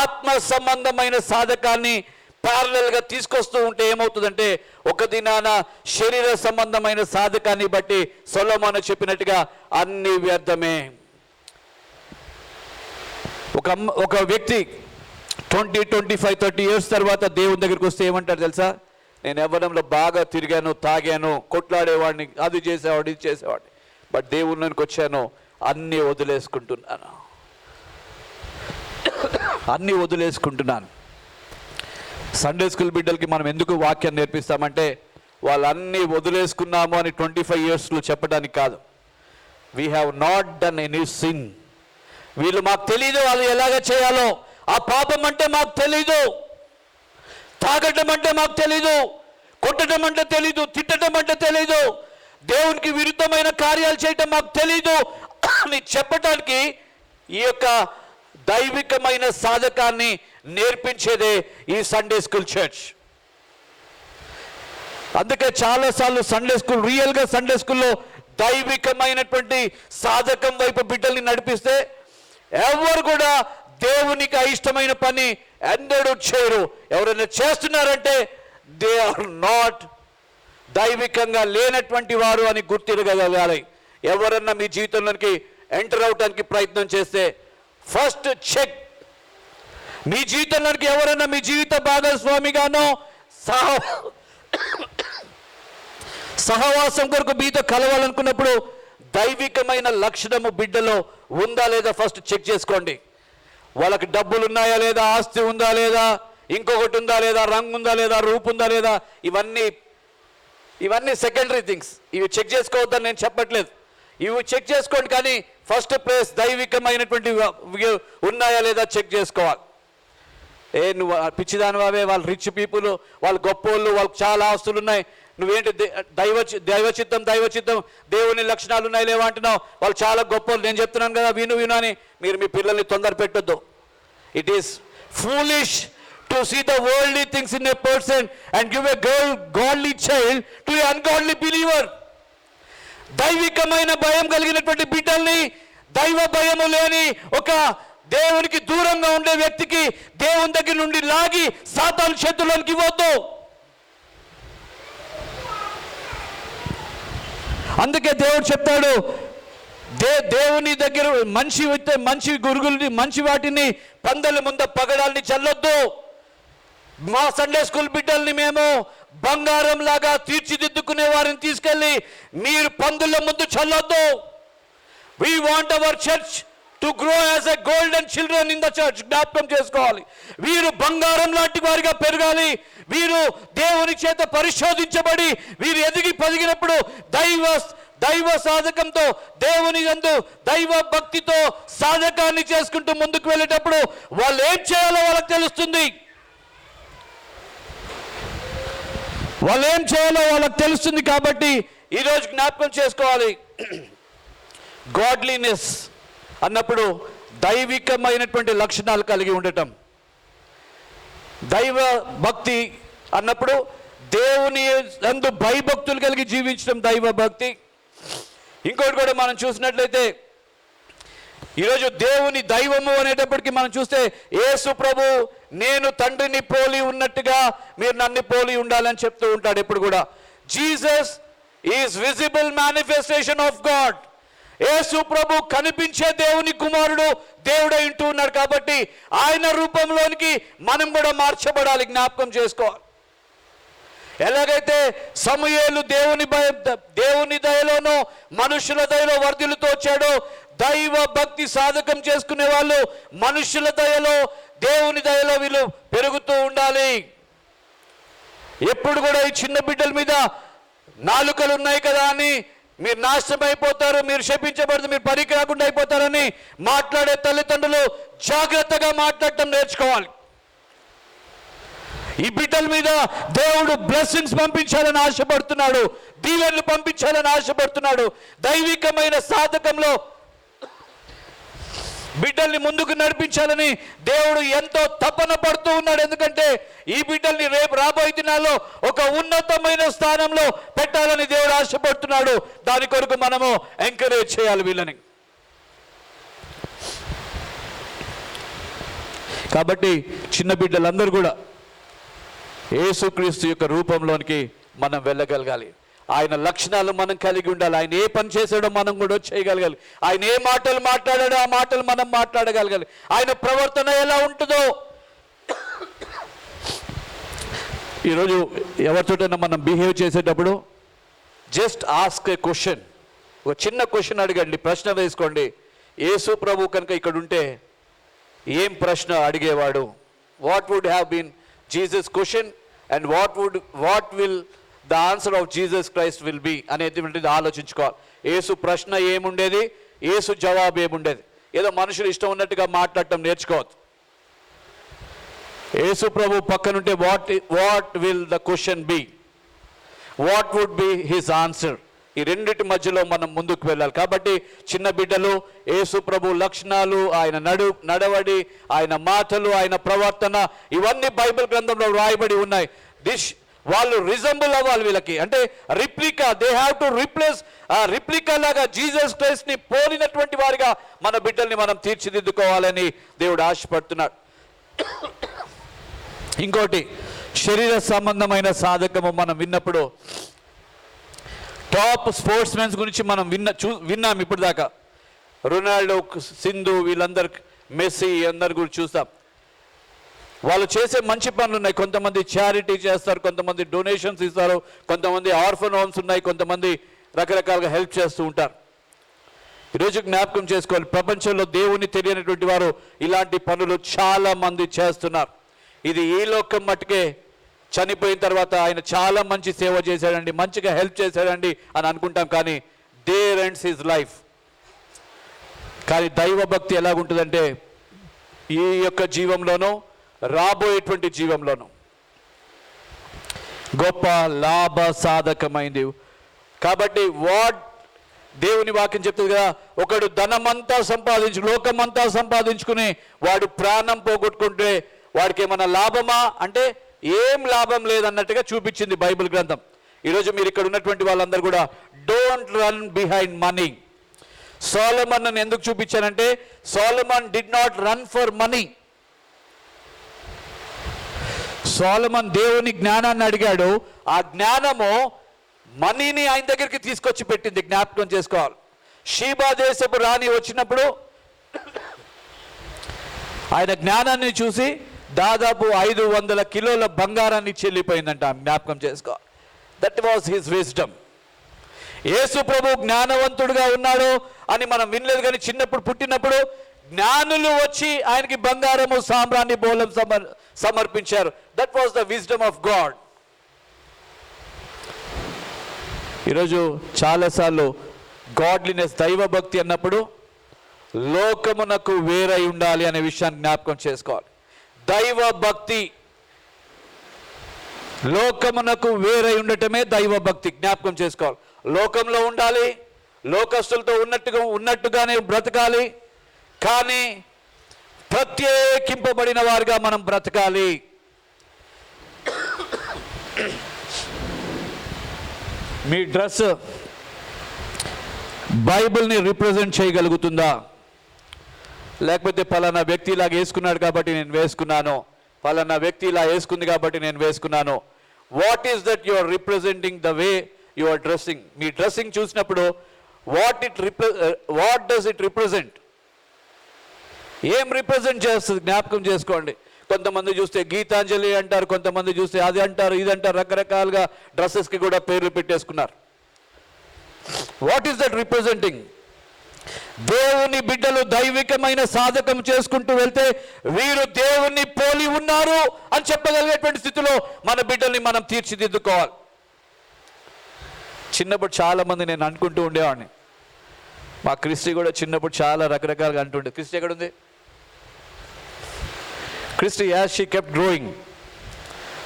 ఆత్మ సంబంధమైన సాధకాన్ని ప్యారలల్గా తీసుకొస్తూ ఉంటే ఏమవుతుందంటే, ఒక దినాన శరీర సంబంధమైన సాధకాన్ని బట్టి సొలొమోను చెప్పినట్టుగా అన్ని వ్యర్థమే. ఒక వ్యక్తి 20, 25, 30 years తర్వాత దేవుని దగ్గరికి వస్తే ఏమంటారు తెలుసా? నేను యవ్వనంలో బాగా తిరిగాను, తాగాను, కొట్లాడేవాడిని, అది చేసేవాడు, ఇది చేసేవాడిని, బట్ దేవునికి వచ్చాను, అన్నీ వదిలేసుకుంటున్నాను. సండే స్కూల్ బిడ్డలకి మనం ఎందుకు వాక్యాన్ని నేర్పిస్తామంటే, వాళ్ళన్నీ వదిలేసుకున్నాము అని 25 yearsలో చెప్పడానికి కాదు. We have not done any sin. వీళ్ళు మాకు తెలీదు అది ఎలాగ చేయాలో. ఆ పాపం అంటే మాకు తెలీదు, తాగటం అంటే మాకు తెలీదు, కొట్టడం అంటే తెలీదు, తిట్టడం అంటే తెలీదు, దేవునికి విరుద్ధమైన కార్యాలు చేయటం మాకు తెలీదు అని చెప్పటానికి ఈ యొక్క దైవికమైన సాధకాన్ని నేర్పించేదే ఈ సండే స్కూల్ చర్చ్. అందుకే చాలాసార్లు సండే స్కూల్, రియల్గా సండే స్కూల్లో దైవికమైనటువంటి సాధకం వైపు బిడ్డల్ని నడిపిస్తే ఎవరు కూడా దేవునికి అయిష్టమైన పని ఎన్నడూ చేయరు. ఎవరైనా చేస్తున్నారంటే దే ఆర్ నాట్ దైవికంగా లేనటువంటి వారు అని గుర్తిరగలగాలి. ఎవరన్నా మీ జీవితంలోనికి ఎంటర్ అవటానికి ప్రయత్నం చేస్తే ఫస్ట్ చెక్. మీ జీవితంలోనికి ఎవరన్నా మీ జీవిత భాగస్వామిగానో సహవాసం కొరకు మీతో కలవాలనుకున్నప్పుడు దైవికమైన లక్షణము బిడ్డలో ఉందా లేదా ఫస్ట్ చెక్ చేసుకోండి. వాళ్ళకి డబ్బులు ఉన్నాయా లేదా, ఆస్తి ఉందా లేదా, ఇంకొకటి ఉందా లేదా, రంగు ఉందా లేదా, రూపు ఉందా లేదా, ఇవన్నీ సెకండరీ థింగ్స్. ఇవి చెక్ చేసుకోవద్దని నేను చెప్పట్లేదు, ఇవి చెక్ చేసుకోండి. కానీ ఫస్ట్ ప్లేస్ దైవికమైనటువంటి ఉన్నాయా లేదా చెక్ చేసుకోవాలి. నువ్వు పిచ్చిదాని వావే, వాళ్ళు రిచ్ పీపుల్, వాళ్ళు గొప్పోళ్ళు, వాళ్ళకి చాలా ఆస్తులు ఉన్నాయి, నువ్వేంటి దైవచిత్తం దేవుని లక్షణాలు ఉన్నాయి లేవా అంటున్నావు, వాళ్ళు చాలా గొప్పలు. నేను చెప్తున్నాను కదా విను అని మీరు మీ పిల్లల్ని తొందర పెట్టొద్దు. It is foolish to see the worldly things in a person and give a godly child to a ungodly believer. దైవికమైన భయం కలిగినటువంటి బిడ్డల్ని దైవ భయము లేని ఒక దేవునికి దూరంగా ఉండే వ్యక్తికి దేవుని దగ్గర నుండి లాగి సాతాను చేతుల్లోకి ఇవ్వద్దు. అందుకే దేవుడు చెప్తాడు, దేవుని దగ్గర మంచి గురుగుల్ని మంచి వాటిని పందల ముందు పగడాల్ని చల్లొద్దు. మా సండే స్కూల్ బిడ్డల్ని మేము బంగారం లాగా తీర్చిదిద్దుకునే వారిని తీసుకెళ్ళి మీరు పందుల ముందు చల్లొద్దు. We want our church to grow as a golden children in the church. జ్ఞాపకం చేసుకోవాలి, వీరు బంగారం లాంటి వారిగా పెరగాలి. వీరు దేవుని చేత పరిశోధించబడి వీరు ఎదిగి పదిగినప్పుడు దైవ సాధకంతో దేవుని యందు దైవ భక్తితో సాధకాన్ని చేసుకుంటూ ముందుకు వెళ్ళేటప్పుడు వాళ్ళు ఏం చేయాలో వాళ్ళకి తెలుస్తుంది. కాబట్టి ఈరోజు జ్ఞాపకం చేసుకోవాలి, గాడ్లీనెస్ అన్నప్పుడు దైవికమైనటువంటి లక్షణాలు కలిగి ఉండటం. దైవ భక్తి అన్నప్పుడు దేవుని యందు భయభక్తులు కలిగి జీవించడం దైవ భక్తి. ఇంకోటి కూడా మనం చూసినట్లయితే ఈరోజు దేవుని దైవము అనేటప్పటికీ మనం చూస్తే యేసు ప్రభు నేను తండ్రిని పోలి ఉన్నట్టుగా మీరు నన్ను పోలి ఉండాలని చెప్తూ ఉంటాడు ఎప్పుడు కూడా. Jesus is visible manifestation of God. యేసు ప్రభు కనిపించే దేవుని కుమారుడు, దేవుడే ఇంటూ ఉన్నాడు. కాబట్టి ఆయన రూపంలోనికి మనం కూడా మార్చబడాలి. జ్ఞాపకం చేసుకోవాలి. ఎలాగైతే సమూయేలు దేవుని దయలోనో మనుషుల దయలో వర్ధిల్లుతూ వచ్చాడో, దైవ భక్తి సాధకం చేసుకునే వాళ్ళు మనుషుల దయలో దేవుని దయలో వీళ్ళు పెరుగుతూ ఉండాలి. ఎప్పుడు కూడా ఈ చిన్న బిడ్డల మీద నాలుకలు ఉన్నాయి కదా అని మీరు నాశనం అయిపోతారు, మీరు శపించబడదు, మీరు పనికి రాకుండా అయిపోతారని మాట్లాడే తల్లిదండ్రులు జాగ్రత్తగా మాట్లాడటం నేర్చుకోవాలి. ఈ బిడ్డల మీద దేవుడు బ్లెస్సింగ్స్ పంపించాలని ఆశపడుతున్నాడు, దీవెనలు పంపించాలని ఆశపడుతున్నాడు. దైవికమైన సాధకంలో బిడ్డల్ని ముందుకు నడిపించాలని దేవుడు ఎంతో తపన పడుతూ ఉన్నాడు. ఎందుకంటే ఈ బిడ్డల్ని రేపు రాబోయే దినాల్లో ఒక ఉన్నతమైన స్థానంలో పెట్టాలని దేవుడు ఆశపడుతున్నాడు. దాని కొరకు మనము ఎంకరేజ్ చేయాలి వీళ్ళని. కాబట్టి చిన్న బిడ్డలందరూ కూడా యేసుక్రీస్తు యొక్క రూపంలోనికి మనం వెళ్ళగలగాలి. ఆయన లక్షణాలు మనం కలిగి ఉండాలి. ఆయన ఏ పని చేశాడో మనం కూడా చేయగలగాలి. ఆయన ఏ మాటలు మాట్లాడాడో ఆ మాటలు మనం మాట్లాడగలగాలి. ఆయన ప్రవర్తన ఎలా ఉంటుందో. ఈరోజు ఎవరితోటైనా మనం బిహేవ్ చేసేటప్పుడు జస్ట్ ఆస్క్ ఏ క్వశ్చన్. ఒక చిన్న క్వశ్చన్ అడగండి, ప్రశ్న వేసుకోండి. యేసు ప్రభు కనుక ఇక్కడ ఉంటే ఏం ప్రశ్న అడిగేవాడు? What would have been Jesus question and what will the answer of Jesus Christ will be అనేటువంటిది ఆలోచించుకోవాలి. యేసు ప్రశ్న ఏముండేది, యేసు జవాబు ఏముండేది. ఏదో మనుషులు ఇష్టం ఉన్నట్టుగా మాట్లాడటం నేర్చుకోవద్దు. యేసు ప్రభు పక్కనుంటే what will the question be, what would be his answer. ఈ రెండిటి మధ్యలో మనం ముందుకు వెళ్ళాలి. కాబట్టి చిన్న బిడ్డలు యేసు ప్రభు లక్షణాలు, ఆయన నడవడి, ఆయన మాటలు, ఆయన ప్రవర్తన ఇవన్నీ బైబిల్ గ్రంథంలో రాయబడి ఉన్నాయి. వాళ్ళు రిజంబుల్ అవ్వాలి వీళ్ళకి. అంటే replica, they have to replace ఆ రిప్లికా లాగా జీసస్ క్రైస్ట్ ని పోలినటువంటి వారిగా మన బిడ్డల్ని మనం తీర్చిదిద్దుకోవాలని దేవుడు ఆశపడుతున్నాడు. ఇంకోటి, శరీర సంబంధమైన సాధకము మనం విన్నప్పుడు టాప్ స్పోర్ట్స్ మెన్స్ గురించి మనం విన్నాం ఇప్పుడు దాకా. రొనాల్డో, సింధు, వీళ్ళందరు, మెస్సీ అందరి గురించి చూస్తాం. వాళ్ళు చేసే మంచి పనులు ఉన్నాయి. కొంతమంది చారిటీ చేస్తారు, కొంతమంది డొనేషన్స్ ఇస్తారు, కొంతమంది ఆర్ఫన్ హోమ్స్ ఉన్నాయి, కొంతమంది రకరకాలుగా హెల్ప్ చేస్తూ ఉంటారు. ఈరోజు జ్ఞాపకం చేసుకోవాలి, ప్రపంచంలో దేవుని తెలియనటువంటి వారు ఇలాంటి పనులు చాలా మంది చేస్తున్నారు. ఇది ఈ లోకం మట్టుకే, చనిపోయిన తర్వాత ఆయన చాలా మంచి సేవ చేశాడండి, మంచిగా హెల్ప్ చేశాడండి అని అనుకుంటాం, కానీ దేర్ ఎండ్స్ హిజ్ లైఫ్. కానీ దైవ భక్తి ఎలాగుంటుందంటే ఈ యొక్క జీవంలోనూ రాబోయేటువంటి జీవంలోనూ గొప్ప లాభ సాధకమైంది. కాబట్టి దేవుని వాక్యం చెప్తుంది కదా, ఒకడు ధనమంతా లోకమంతా సంపాదించుకుని వాడు ప్రాణం పోగొట్టుకుంటే వాడికి ఏమన్నా లాభమా అంటే ఏం లాభం లేదన్నట్టుగా చూపించింది బైబిల్ గ్రంథం. ఈరోజు మీరు ఇక్కడ ఉన్నటువంటి వాళ్ళందరూ కూడా don't run behind money. Solomon ఎందుకు చూపించానంటే Solomon did not run for money. Solomon దేవుని జ్ఞానాన్ని అడిగాడు, ఆ జ్ఞానము మనీని ఆయన దగ్గరికి తీసుకొచ్చి పెట్టింది. జ్ఞాపకం చేసుకోవాలి. షీబా దేశపు రాణి వచ్చినప్పుడు ఆయన జ్ఞానాన్ని చూసి దాదాపు 500 కిలోల బంగారాన్ని చెల్లిపోయిందంట. జ్ఞాపకం చేసుకోవాలి. That was his wisdom. యేసు ప్రభు జ్ఞానవంతుడుగా ఉన్నాడు అని మనం వినలేదు, కానీ చిన్నప్పుడు పుట్టినప్పుడు జ్ఞానులు వచ్చి ఆయనకి బంగారము, సామ్రాన్ని, బోలం సమర్పించారు. That was the wisdom of God. ఈరోజు చాలాసార్లు గాడ్లీనెస్, దైవభక్తి అన్నప్పుడు లోకమునకు వేరై ఉండాలి అనే విషయాన్ని జ్ఞాపకం చేసుకోవాలి. దైవ భక్తి లోకమునకు వేరై ఉండటమే దైవ భక్తి. జ్ఞాపకం చేసుకోవాలి. లోకంలో ఉండాలి, లోకస్తులతో ఉన్నట్టుగానే బ్రతకాలి, కానీ ప్రత్యేకింపబడిన వారిగా మనం బ్రతకాలి. మీ డ్రెస్ బైబిల్ని రిప్రజెంట్ చేయగలుగుతుందా? లేకపోతే పలానా వ్యక్తి ఇలా వేసుకున్నాడు కాబట్టి నేను వేసుకున్నాను, పలానా వ్యక్తి ఇలా వేసుకుంది కాబట్టి నేను వేసుకున్నాను. What is that you are representing the way you are dressing? మీ డ్రెస్సింగ్ చూసినప్పుడు వాట్ డస్ ఇట్ రిప్రజెంట్? ఏం రిప్రజెంట్ చేస్తుంది? జ్ఞాపకం చేసుకోండి. కొంతమంది చూస్తే గీతాంజలి అంటారు, కొంతమంది చూస్తే అది అంటారు, ఇది అంటారు, రకరకాలుగా డ్రెస్సెస్కి కూడా పేర్లు పెట్టేసుకున్నారు. What is that representing? దేవుని బిడ్డలు దైవికమైన సాధకం చేసుకుంటూ వెళ్తే వీరు దేవుణ్ణి పోలి ఉన్నారు అని చెప్పగలిగేటువంటి స్థితిలో మన బిడ్డల్ని మనం తీర్చిదిద్దుకోవాలి. చిన్నప్పుడు చాలా మంది నేను అనుకుంటూ ఉండేవాడిని, మా క్రిస్టి కూడా చిన్నప్పుడు చాలా రకరకాలుగా అంటుండే. క్రిస్టి ఎక్కడుంది? క్రిస్టి యాజ్ షీ కెప్ట్ గ్రోయింగ్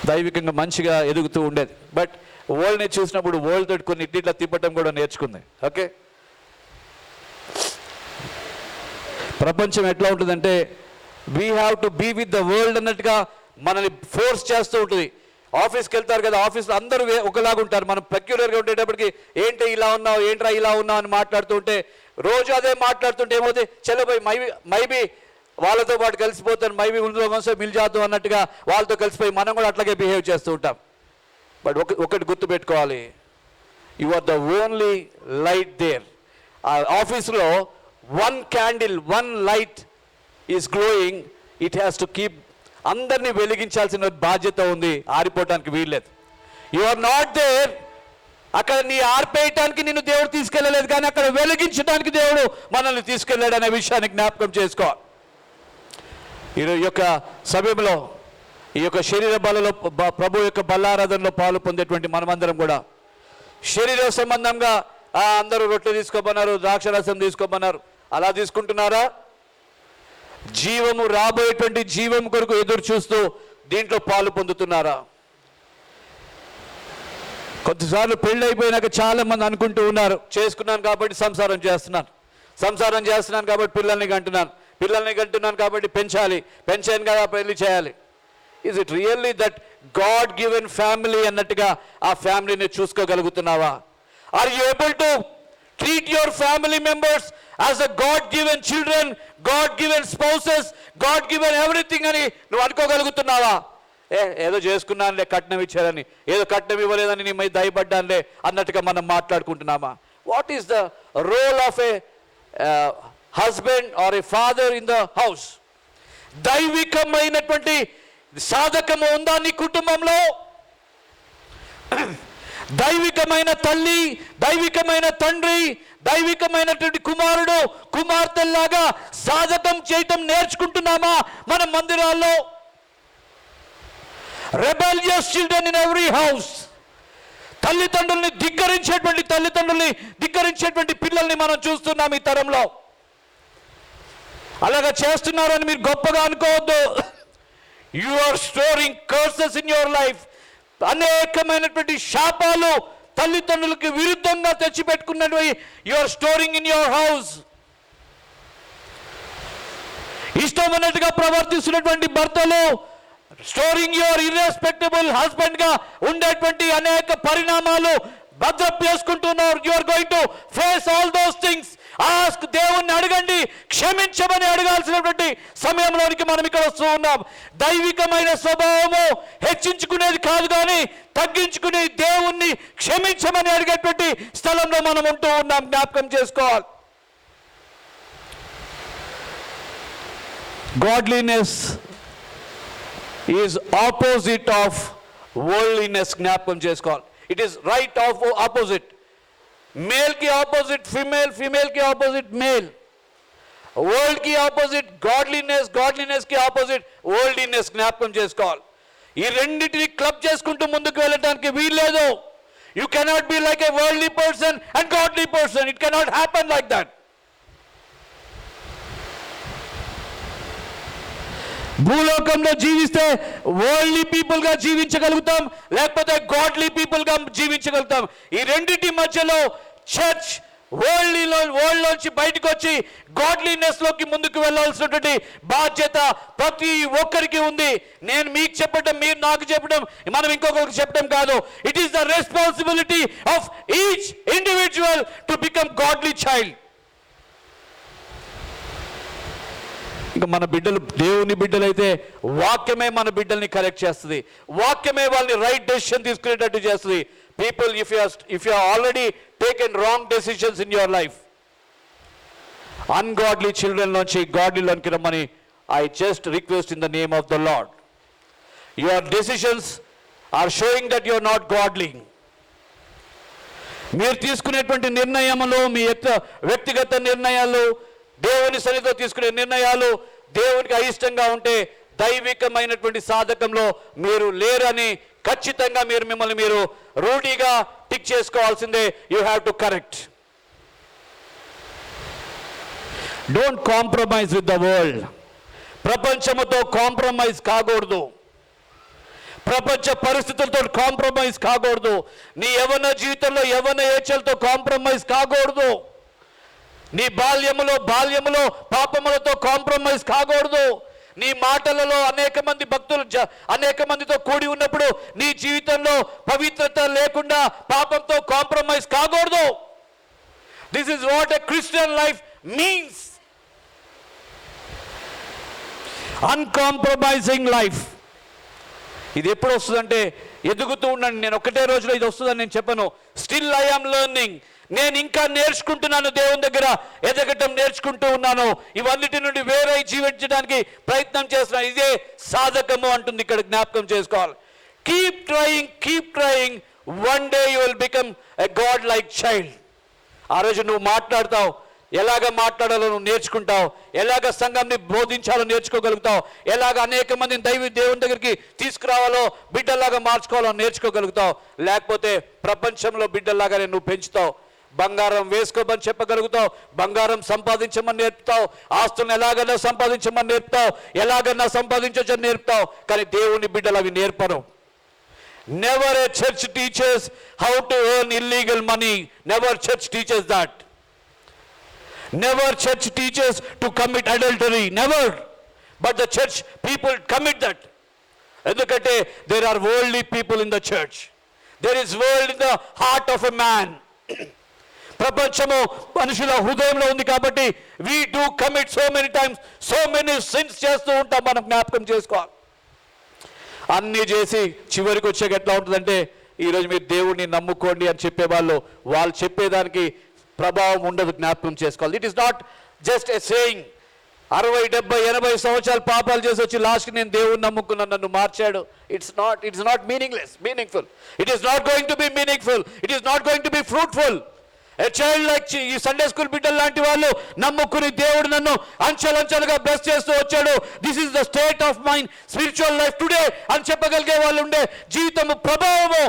దైవికంగా మంచిగా ఎదుగుతూ ఉండేది. బట్ వరల్డ్ని చూసినప్పుడు వరల్డ్ తోటి కొన్ని ఇట్లా తిప్పటం కూడా నేర్చుకుంది. ఓకే, ప్రపంచం ఎట్లా ఉంటుందంటే we have to be with the world అన్నట్టుగా మనల్ని ఫోర్స్ చేస్తూ ఉంటుంది. ఆఫీస్కి వెళ్తారు కదా, ఆఫీస్లో అందరూ ఒకలాగా ఉంటారు. మనం పెక్యులర్గా ఉండేటప్పటికి ఏంటి ఇలా ఉన్నావు, ఏంట్రా ఇలా ఉన్నావు అని మాట్లాడుతూ ఉంటే, రోజు అదే మాట్లాడుతుంటే ఏమవుతుంది, చలో పోయి మైబీ వాళ్ళతో పాటు కలిసిపోతాను, మైబీ ఉందో మిల్ జాతం అన్నట్టుగా వాళ్ళతో కలిసిపోయి మనం కూడా అట్లాగే బిహేవ్ చేస్తూ ఉంటాం. బట్ ఒకటి గుర్తుపెట్టుకోవాలి, you are the only light there. ఆ ఆఫీస్లో one candle, one light is glowing, it has to keep, అందరినీ వెలిగించాల్సిన బాధ్యత ఉంది, ఆరిపోవటానికి వీల్లేదు. యు ఆర్ నాట్ దేర్, అక్కడ నీ ఆర్పేయటానికి నిన్ను దేవుడు తీసుకెళ్ళలేదు, కానీ అక్కడ వెలిగించడానికి దేవుడు మనల్ని తీసుకెళ్ళాడు అనే విషయాన్ని జ్ఞాపకం చేసుకోవాలి. ఈ యొక్క సమయంలో ఈ యొక్క శరీర బలలో ప్రభు యొక్క బల్లారాధనలో పాలు పొందేటువంటి మనమందరం కూడా శరీర సంబంధంగా అందరూ రొట్టె తీసుకోమన్నారు, ద్రాక్షరసం తీసుకోమన్నారు, అలా తీసుకుంటున్నారా? జీవము, రాబోయేటువంటి జీవం కొరకు ఎదురు చూస్తూ దీంట్లో పాలు పొందుతున్నారా? కొద్దిసార్లు పెళ్ళి అయిపోయినాక చాలా మంది అనుకుంటూ ఉన్నారు, చేసుకున్నాను కాబట్టి సంసారం చేస్తున్నాను కాబట్టి పిల్లల్ని కంటున్నాను కాబట్టి పెంచాను కదా పెళ్లి చేయాలి. Is it really that God given family అన్నట్టుగా ఆ ఫ్యామిలీని చూసుకోగలుగుతున్నావా? Are you able to Treat your family members as a God-given children, God-given spouses, God-given everything అని నువ్వు అనుకోగలుగుతున్నావా? ఏదో చేసుకున్నానులే, కట్నం ఇచ్చారని, ఏదో కట్నం ఇవ్వలేదని నీ మీద దయపడ్డానులే అన్నట్టుగా మనం మాట్లాడుకుంటున్నామా? What is the role of a husband or a father in the house? దైవికమైనటువంటి సాధకము ఉందా నీ కుటుంబంలో? దైవికమైన తల్లి, దైవికమైన తండ్రి, దైవికమైనటువంటి కుమారుడు, కుమార్తెల్లాగా సాధకం చేయటం నేర్చుకుంటున్నామా మన మందిరాల్లో? Rebellious children in every house. తల్లిదండ్రుల్ని ధిక్కరించేటువంటి పిల్లల్ని మనం చూస్తున్నాం ఈ తరంలో. అలాగా చేస్తున్నారని మీరు గొప్పగా అనుకోవద్దు. You are storing curses in your life. అనేకమైనటువంటి శాపాలు తల్లిదండ్రులకు విరుద్ధంగా తెచ్చిపెట్టుకున్నవి you are storing in your house. ఇష్టమైనట్టుగా ప్రవర్తిస్తున్నటువంటి భర్తలు, స్టోరింగ్ యువర్ ఇర్రెస్పెక్టబుల్ హస్బెండ్ గా ఉండేటువంటి అనేక పరిణామాలు భద్రం చేసుకుంటున్నారు. You are going to face all those things. Ask, దేవుణ్ణి అడగండి, క్షమించమని అడగాల్సినటువంటి సమయంలోనికి మనం ఇక్కడ వస్తూ ఉన్నాం. దైవికమైన స్వభావము హెచ్చించుకునేది కాదు, కానీ తగ్గించుకుని దేవుణ్ణి క్షమించమని అడిగేటువంటి స్థలంలో మనం ఉంటూ ఉన్నాం. జ్ఞాపకం చేసుకోవాలి. Godliness is opposite of worldliness. జ్ఞాపకం చేసుకోవాలి. It is right of opposite. Male కి ఆపోజిట్ ఫీమేల్, ఫీమేల్ కి ఆపోజిట్ మేల్. వరల్డ్ కి ఆపోజిట్ గాడ్లీనెస్, గాడ్లీనెస్ కి ఆపోజిట్ వరల్డ్లీనెస్. జ్ఞాపకం చేసుకోవాలి. ఈ రెండింటిని క్లబ్ చేసుకుంటూ ముందుకు వెళ్ళడానికి వీల్లేదు. You cannot be like a worldly person and godly person. It cannot happen like that. భూలోకంలో జీవిస్తే వరల్డ్లీ పీపుల్ గా జీవించగలుగుతాం, లేకపోతే గాడ్లీ పీపుల్ గా జీవించగలుగుతాం. ఈ రెండింటి మధ్యలో చర్చ్ వరల్డ్ లోంచి బయటకు వచ్చి గాడ్లీనెస్ లోకి ముందుకు వెళ్ళాల్సినటువంటి బాధ్యత ప్రతి ఒక్కరికి ఉంది. నేను మీకు చెప్పడం, మీరు నాకు చెప్పడం, మనం ఇంకొకరికి చెప్పడం కాదు. It is the responsibility of each individual to become godly child. ఇంకా మన బిడ్డలు దేవుని బిడ్డలైతే వాక్యమే మన బిడ్డల్ని కరెక్ట్ చేస్తుంది. వాక్యమే వాళ్ళని రైట్ డెసిషన్ తీసుకునేటట్టు చేస్తుంది. People, if you already taken wrong decisions in your life, ungodly children నుంచి గాడ్లీలోనికి రమ్మని I just request in the name of the Lord. Your decisions are showing that you are not godly. మీరు తీసుకునేటువంటి నిర్ణయములు, మీ వ్యక్తిగత నిర్ణయాలు, దేవుని సన్నిధిలో తీసుకునే నిర్ణయాలు దేవునికి అయిష్టంగా ఉంటే దైవికమైనటువంటి సాధకంలో మీరు లేరని ఖచ్చితంగా మిమ్మల్ని మీరు రూఢీగా టిక్ చేసుకోవాల్సిందే. You have to correct. Don't compromise with the world. ప్రపంచముతో కాంప్రమైజ్ కాకూడదు. ప్రపంచ పరిస్థితులతో కాంప్రమైజ్ కాకూడదు. నీ యవ్వన జీవితంలో యవ్వన ఏచలతో కాంప్రమైజ్ కాకూడదు. నీ బాల్యములో పాపములతో కాంప్రమైజ్ కాకూడదు. నీ మాటలలో అనేక మంది భక్తులు అనేక మందితో కూడి ఉన్నప్పుడు నీ జీవితంలో పవిత్రత లేకుండా పాపంతో కాంప్రమైజ్ కాకూడదు. This is what a Christian life means. Uncompromising life. ఇది ఎప్పుడు వస్తుందంటే ఎదుగుతూ ఉండండి. నేను ఒకటే రోజులో ఇది వస్తుందని నేను చెప్పను. Still I am learning. నేను ఇంకా నేర్చుకుంటున్నాను. దేవుని దగ్గర ఎదగటం నేర్చుకుంటూ ఉన్నాను. ఇవన్నిటి నుండి వేరే జీవించడానికి ప్రయత్నం చేస్తున్నాను. ఇదే సాధకము అంటుంది ఇక్కడ. జ్ఞాపకం చేసుకోవాలి. Keep trying. One day you will become a God like child. ఆ రోజు నువ్వు మాట్లాడతావు, ఎలాగ మాట్లాడాలో నువ్వు నేర్చుకుంటావు, ఎలాగ సంఘంని బోధించాలో నేర్చుకోగలుగుతావు, ఎలాగ అనేక మందిని దేవుని దగ్గరికి తీసుకురావాలో బిడ్డల్లాగా మార్చుకోవాలో నేర్చుకోగలుగుతావు. లేకపోతే ప్రపంచంలో బిడ్డల్లాగానే నువ్వు పెంచుతావు. బంగారం వేసుకోమని చెప్పగలుగుతావు, బంగారం సంపాదించమని నేర్పుతావు, ఆస్తులను ఎలాగైనా సంపాదించమని నేర్పుతావు, ఎలాగైనా సంపాదించొచ్చని నేర్పుతావు. కానీ దేవుని బిడ్డలు అవి నేర్పరు. Never a church teaches how to earn illegal money. Never church teaches that. Never church teaches to commit adultery. Never. But the church people commit that. ఎందుకంటే there are worldly people in the church. There is world in the heart of a man. ప్రపంచము మనుషుల హృదయంలో ఉంది కాబట్టి we do commit so many times so many sins చేస్తూ ఉంటాం. మనం జ్ఞాపకం చేసుకోవాలి. అన్నీ చేసి చివరికి వచ్చాక ఎట్లా ఉంటుందంటే, ఈరోజు మీరు దేవుడిని నమ్ముకోండి అని చెప్పేవాళ్ళు వాళ్ళు చెప్పేదానికి ప్రభావం ఉండదు. జ్ఞాపకం చేసుకోవాలి. It is not just a saying. 60, 70, 80 సంవత్సరాలు పాపాలు చేసి వచ్చి లాస్ట్కి నేను దేవుడిని నమ్ముకున్నాను, నన్ను మార్చాడు. It's not meaningful. It is not going to B meaningful. It is not going to B fruitful. A child like ఈ సండే స్కూల్ బిడ్డలు లాంటి వాళ్ళు నమ్ముకుని దేవుడు నన్ను అంచెలంచెలుగా బ్లెస్ చేస్తూ వచ్చాడు, this is the state of mind spiritual life today అని చెప్పగలిగే వాళ్ళు ఉండే జీవితము ప్రభావము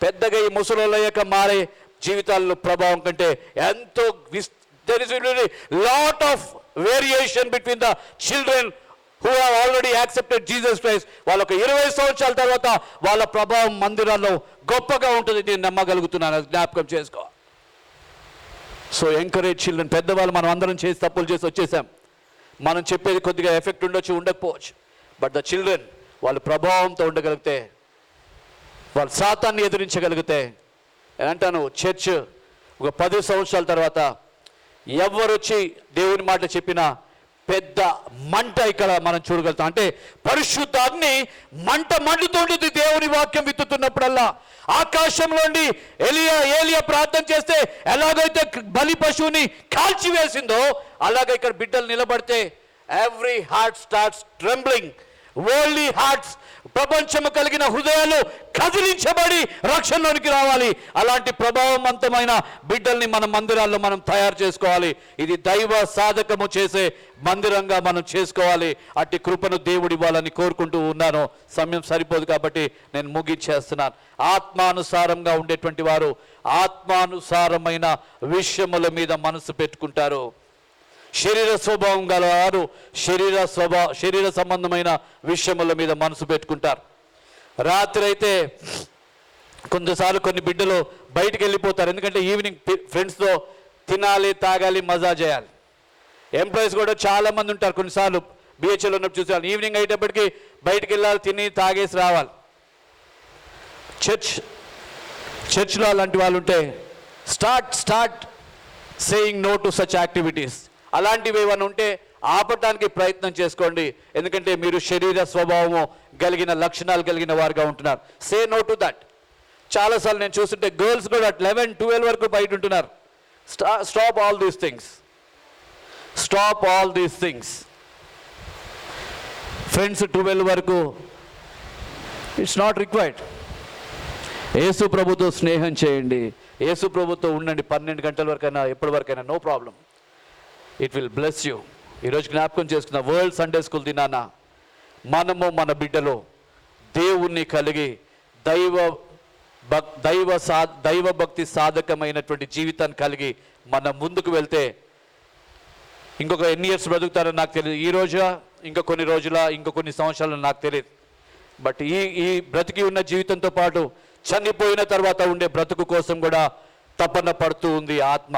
పెద్దగా ఈ ముసలోళ్ళయ్యాక మారే జీవితాల్లో ప్రభావం కంటే ఎంతో there is really lot of variation between the children who have already accepted Jesus Christ. వాళ్ళకు 20 సంవత్సరాల తర్వాత వాళ్ళ ప్రభావం మందిరాల్లో గొప్పగా ఉంటుంది. నేను నమ్మగలుగుతున్నాను. జ్ఞాపకం చేసుకో. So encourage children. పెద్దవాళ్ళు మనం అందరం చేసి తప్పులు చేసి వచ్చేసాం. మనం చెప్పేది కొద్దిగా ఎఫెక్ట్ ఉండొచ్చు, ఉండకపోవచ్చు. బట్ ద చిల్డ్రన్ వాళ్ళు ప్రభావంతో ఉండగలిగితే, వాళ్ళు సాతాన్ని ఎదిరించగలిగితే, అంటాను చర్చ్ ఒక 10 సంవత్సరాల తర్వాత ఎవరు వచ్చి దేవుని మాట చెప్పినా పెద్ద మంట ఇక్కడ మనం చూడగలుగుతాం. అంటే పరిశుద్ధాగ్ని మంట మండుతుంటుంది దేవుని వాక్యం విత్తుతున్నప్పుడల్లా. ఆకాశంలోండి ఏలియా ప్రార్థన చేస్తే ఎలాగైతే బలి పశువుని కాల్చివేసిందో అలాగే ఇక్కడ బిడ్డలు నిలబడితే every heart starts trembling. Worldly hearts, ప్రపంచము కలిగిన హృదయాలు కదిలించబడి రక్షణలోనికి రావాలి. అలాంటి ప్రభావవంతమైన బిడ్డల్ని మన మందిరాల్లో మనం తయారు చేసుకోవాలి. ఇది దైవ సాధకము చేసే మందిరంగా మనం చేసుకోవాలి. అట్టి కృపను దేవుడు ఇవ్వాలని కోరుకుంటూ ఉన్నాను. సమయం సరిపోదు కాబట్టి నేను ముగించేస్తున్నాను. ఆత్మానుసారంగా ఉండేటువంటి వారు ఆత్మానుసారమైన విషయముల మీద మనసు పెట్టుకుంటారు. శరీర స్వభావం గల వారు శరీర సంబంధమైన విషయముల మీద మనసు పెట్టుకుంటారు. రాత్రి అయితే కొంతసార్లు కొన్ని బిడ్డలు బయటికి వెళ్ళిపోతారు. ఎందుకంటే ఈవినింగ్ ఫ్రెండ్స్తో తినాలి, తాగాలి, మజా చేయాలి. ఎంప్లాయీస్ కూడా చాలామంది ఉంటారు. కొన్నిసార్లు బిహెచ్ఎల్ ఉన్నప్పుడు చూసాను, ఈవినింగ్ అయ్యేటప్పటికి బయటికి వెళ్ళాలి, తిని తాగేసి రావాలి. చర్చ్లో అలాంటి వాళ్ళు ఉంటే start saying no to such activities. అలాంటివి ఏమైనా ఉంటే ఆపటానికి ప్రయత్నం చేసుకోండి. ఎందుకంటే మీరు శరీర స్వభావము కలిగిన లక్షణాలు కలిగిన వారుగా ఉంటున్నారు. Say no to that. చాలాసార్లు నేను చూస్తుంటే గర్ల్స్ కూడా 11, 12 వరకు బయట ఉంటున్నారు. Stop all these things. Friends 12 వరకు ఇట్స్ నాట్ రిక్వైర్డ్. యేసు ప్రభుతో స్నేహం చేయండి, యేసు ప్రభుతో ఉండండి. 12 గంటల వరకైనా ఎప్పటి వరకైనా no problem. It will bless you. ఈరోజు జ్ఞాపకం చేసుకున్న వరల్డ్ సండే స్కూల్ దినాన మనము మన బిడ్డలు దేవుణ్ణి కలిగి దైవ భక్తి సాధకమైనటువంటి జీవితాన్ని కలిగి మనం ముందుకు వెళ్తే ఇంకొక ఎన్ని ఇయర్స్ బ్రతుకుతారో నాకు తెలియదు. ఈ రోజా, ఇంకా కొన్ని రోజుల, ఇంకా కొన్ని సంవత్సరాలు నాకు తెలియదు. బట్ ఈ బ్రతికి ఉన్న జీవితంతో పాటు చనిపోయిన తర్వాత ఉండే బ్రతుకు కోసం కూడా తపన పడుతూ ఉంది ఆత్మ.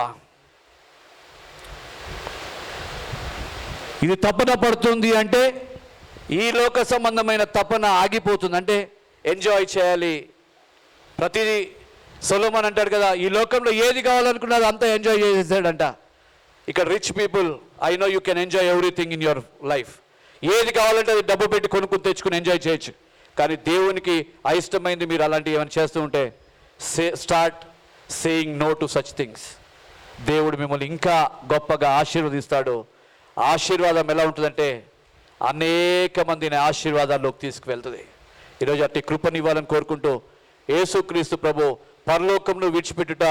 ఇది తపన పడుతుంది అంటే ఈ లోక సంబంధమైన తపన ఆగిపోతుంది. అంటే ఎంజాయ్ చేయాలి ప్రతిదీ. సొలొమోన్ అంటాడు కదా, ఈ లోకంలో ఏది కావాలనుకున్నది అంతా ఎంజాయ్ చేసేసాడంట. ఇక్కడ rich people, I know you can enjoy everything in your life. ఏది కావాలంటే అది డబ్బు పెట్టి కొనుక్కుని తెచ్చుకుని ఎంజాయ్ చేయొచ్చు. కానీ దేవునికి అయిష్టమైంది మీరు అలాంటివి ఏమైనా చేస్తూ ఉంటే start saying no to such things. దేవుడు మిమ్మల్ని ఇంకా గొప్పగా ఆశీర్వదిస్తాడు. ఆశీర్వాదం ఎలా ఉంటుందంటే అనేక మందిని ఆశీర్వాదాల్లోకి తీసుకువెళ్తుంది. ఈరోజు అట్టి కృపనివ్వాలని కోరుకుంటూ, యేసుక్రీస్తు ప్రభు పరలోకంలో విడిచిపెట్టుట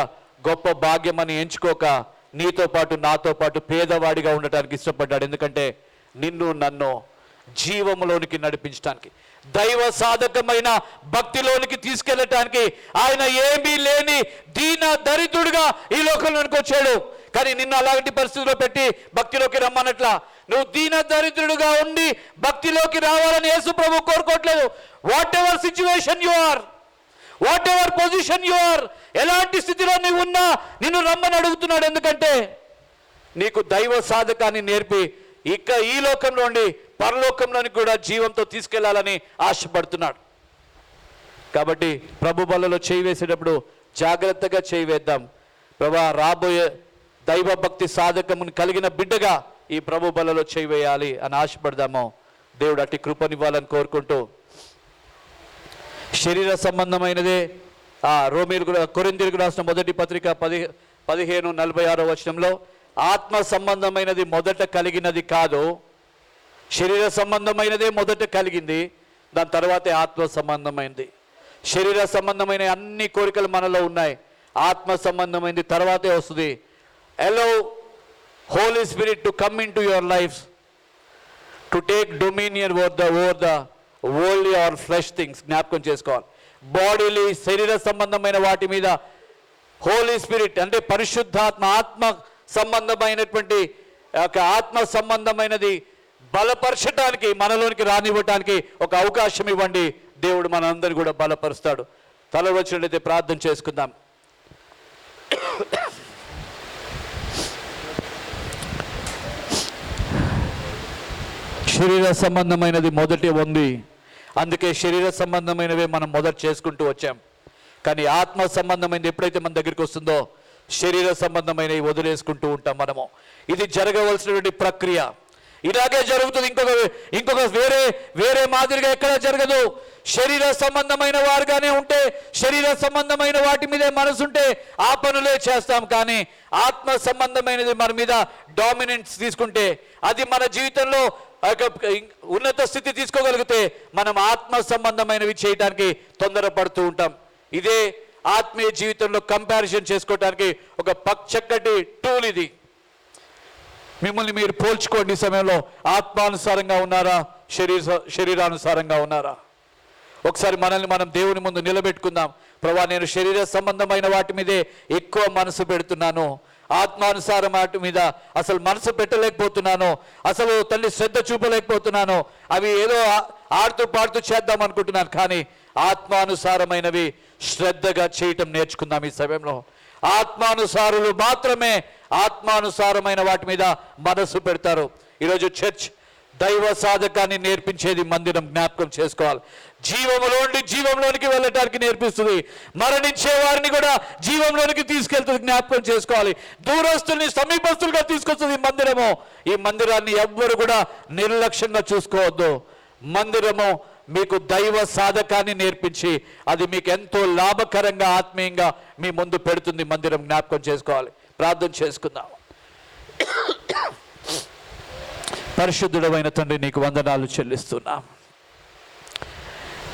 గొప్ప భాగ్యమని ఎంచుకోక నీతో పాటు నాతో పాటు పేదవాడిగా ఉండటానికి ఇష్టపడ్డాడు. ఎందుకంటే నిన్ను నన్ను జీవములోనికి నడిపించడానికి, దైవ సాధకమైన భక్తిలోనికి తీసుకెళ్ళటానికి ఆయన ఏమీ లేని దీన దరిద్రుడిగా ఈ లోకంలోనికి వచ్చాడు. కానీ నిన్ను అలాంటి పరిస్థితిలో పెట్టి భక్తిలోకి రమ్మన్నట్లా నువ్వు దీన దరిద్రుడుగా ఉండి భక్తిలోకి రావాలని యేసు ప్రభు కోరుకోవట్లేదు. Whatever situation you are, whatever position you are, ఎలాంటి స్థితిలో నీవు ఉన్నా నిన్ను రమ్మని అడుగుతున్నాడు. ఎందుకంటే నీకు దైవ సాధకాన్ని నేర్పి ఇక ఈ లోకంలో ఉండి పరలోకంలోని కూడా జీవంతో తీసుకెళ్లాలని ఆశపడుతున్నాడు. కాబట్టి ప్రభు బలలో చేయి వేసేటప్పుడు జాగ్రత్తగా చేయి వేద్దాం. ప్రభా రాబోయే దైవ భక్తి సాధకమును కలిగిన బిడ్డగా ఈ ప్రభు బలలో చేయవేయాలి అని ఆశపడదాము. దేవుడు అట్టి కృపనివ్వాలని కోరుకుంటూ, శరీర సంబంధమైనదే కొరింథీయులకు రాసిన మొదటి పత్రిక 15:46 వచనంలో, ఆత్మ సంబంధమైనది మొదట కలిగినది కాదు, శరీర సంబంధమైనదే మొదట కలిగింది, దాని తర్వాతే ఆత్మ సంబంధమైనది. శరీర సంబంధమైన అన్ని కోరికలు మనలో ఉన్నాయి, ఆత్మ సంబంధమైనది తర్వాతే వస్తుంది. allow Holy Spirit to come into your lives to take dominion over the worldly or flesh things. జ్ఞాపకం చేసుకోవాలి. బాడీలీ శరీర సంబంధమైన వాటి మీద హోలీ స్పిరిట్ అంటే పరిశుద్ధాత్మ, ఆత్మ సంబంధమైనటువంటి ఆత్మ సంబంధమైనది బలపరచడానికి, మనలోనికి రానివ్వటానికి ఒక అవకాశం ఇవ్వండి. దేవుడు మనందరినీ కూడా బలపరుస్తాడు. తల వచ్చినట్లయితే ప్రార్థన చేసుకుందాం. శరీర సంబంధమైనది మొదటి ఉంది, అందుకే శరీర సంబంధమైనవే మనం మొదట చేసుకుంటూ వచ్చాం. కానీ ఆత్మ సంబంధమైనది ఎప్పుడైతే మన దగ్గరికి వస్తుందో శరీర సంబంధమైనవి వదిలేసుకుంటూ ఉంటాం మనము. ఇది జరగవలసినటువంటి ప్రక్రియ. ఇలాగే జరుగుతుంది. ఇంకొక వేరే మాదిరిగా ఎక్కడ జరగదు. శరీర సంబంధమైన వారుగానే ఉంటే, శరీర సంబంధమైన వాటి మీదే మనసుంటే ఆ పనులే చేస్తాం. కానీ ఆత్మ సంబంధమైనది మన మీద డామినెన్స్ తీసుకుంటే, అది మన జీవితంలో ఉన్నత స్థితి తీసుకోగలిగితే మనం ఆత్మ సంబంధమైనవి చేయడానికి తొందరపడుతూ ఉంటాం. ఇదే ఆత్మీయ జీవితంలో కంపారిజన్ చేసుకోవడానికి ఒక చక్కటి టూల్ ఇది. మిమ్మల్ని మీరు పోల్చుకోండి. ఈ సమయంలో ఆత్మానుసారంగా ఉన్నారా, శరీరానుసారంగా ఉన్నారా? ఒకసారి మనల్ని మనం దేవుని ముందు నిలబెట్టుకుందాం. ప్రభా, నేను శరీర సంబంధమైన వాటి మీదే ఎక్కువ మనసు పెడుతున్నాను, ఆత్మానుసారం వాటి మీద అసలు మనసు పెట్టలేకపోతున్నాను, అసలు తల్లి శ్రద్ధ చూపలేకపోతున్నాను, అవి ఏదో ఆడుతూ పాడుతూ చేద్దాం అనుకుంటున్నాను. కానీ ఆత్మానుసారమైనవి శ్రద్ధగా చేయటం నేర్చుకుందాం. ఈ సమయంలో ఆత్మానుసారులు మాత్రమే ఆత్మానుసారమైన వాటి మీద మనసు పెడతారు. ఈరోజు చర్చ్ దైవ సాధకాన్ని నేర్పించేది మందిరం. జ్ఞాపకం చేసుకోవాలి. జీవములోండి జీవంలోనికి వెళ్ళటానికి నేర్పిస్తుంది. మరణించే వారిని కూడా జీవంలోనికి తీసుకెళ్తుంది. జ్ఞాపకం చేసుకోవాలి. దూరస్తుల్ని సమీపస్తులుగా తీసుకొస్తుంది మందిరము. ఈ మందిరాన్ని ఎవ్వరు కూడా నిర్లక్ష్యంగా చూసుకోవద్దు. మందిరము మీకు దైవ సాధకాన్ని నేర్పించి అది మీకు ఎంతో లాభకరంగా ఆత్మీయంగా మీ ముందు పెడుతుంది మందిరం. జ్ఞాపకం చేసుకోవాలి. ప్రార్థన చేసుకుందాం. పరిశుద్ధుడమైన తండ్రి, నీకు వందనాలు చెల్లిస్తున్నాం.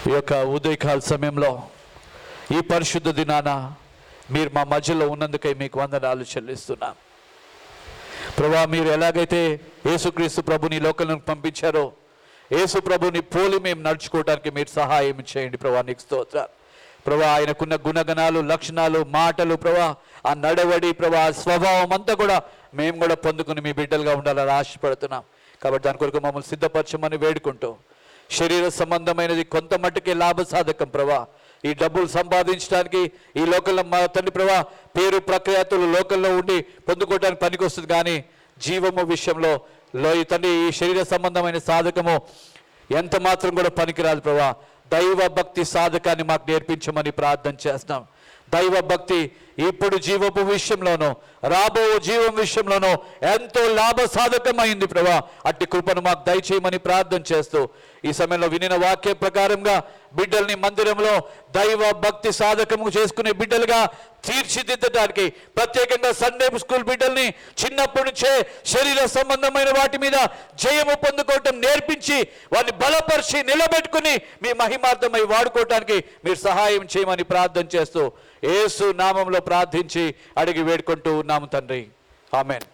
ఈ యొక్క ఉదయకాల సమయంలో ఈ పరిశుద్ధ దినాన మీరు మా మధ్యలో ఉన్నందుకై మీకు వందనాలు చెల్లిస్తున్నాం. ప్రభా, మీరు ఎలాగైతే యేసుక్రీస్తు ప్రభుని లోకంలోకి పంపించారో యేసు ప్రభుని పోలి మేము నడుచుకోవడానికి మీరు సహాయం చేయండి. ప్రభా, నీకు స్తోత్రాలు. ప్రభా, ఆయనకున్న గుణగణాలు, లక్షణాలు, మాటలు, ప్రభా, ఆ నడవడి, ప్రభా, స్వభావం అంతా కూడా మేము కూడా పొందుకుని మీ బిడ్డలుగా ఉండాలని ఆశపడుతున్నాం. కాబట్టి దాని కొరకు మమ్మల్ని సిద్ధపరచమని వేడుకుంటూ, శరీర సంబంధమైనది కొంత మట్టుకే లాభసాధకం ప్రభా. ఈ డబ్బులు సంపాదించడానికి ఈ లోకంలో మా తండ్రి ప్రభా పేరు ప్రఖ్యాతులు లోకంలో ఉండి పొందుకోవడానికి పనికి వస్తుంది. కానీ జీవము విషయంలో ఈ తండ్రి ఈ శరీర సంబంధమైన సాధకము ఎంత మాత్రం కూడా పనికిరాదు ప్రభా. దైవ భక్తి సాధకాన్ని మాకు నేర్పించమని ప్రార్థన చేస్తాం. దైవ భక్తి ఇప్పుడు జీవపు విషయంలోనూ రాబో జీవం విషయంలోనూ ఎంతో లాభ సాధకమైంది ప్రభా. అట్టి కృపను మాకు దయచేయమని ప్రార్థన చేస్తూ ఈ సమయంలో వినిన వాక్య ప్రకారంగా బిడ్డల్ని మందిరంలో దైవ భక్తి సాధకము చేసుకునే బిడ్డలుగా తీర్చిదిద్దడానికి, ప్రత్యేకంగా సండే స్కూల్ బిడ్డల్ని చిన్నప్పటి నుంచే శరీర సంబంధమైన వాటి మీద జయము పొందుకోవటం నేర్పించి వారిని బలపరిచి నిలబెట్టుకుని మీ మహిమార్థమై వాడుకోవటానికి మీరు సహాయం చేయమని ప్రార్థన చేస్తూ యేసు నామంలో ప్రార్థించి అడిగి వేడుకుంటూ ఉన్నాము తండ్రి. ఆమేన్.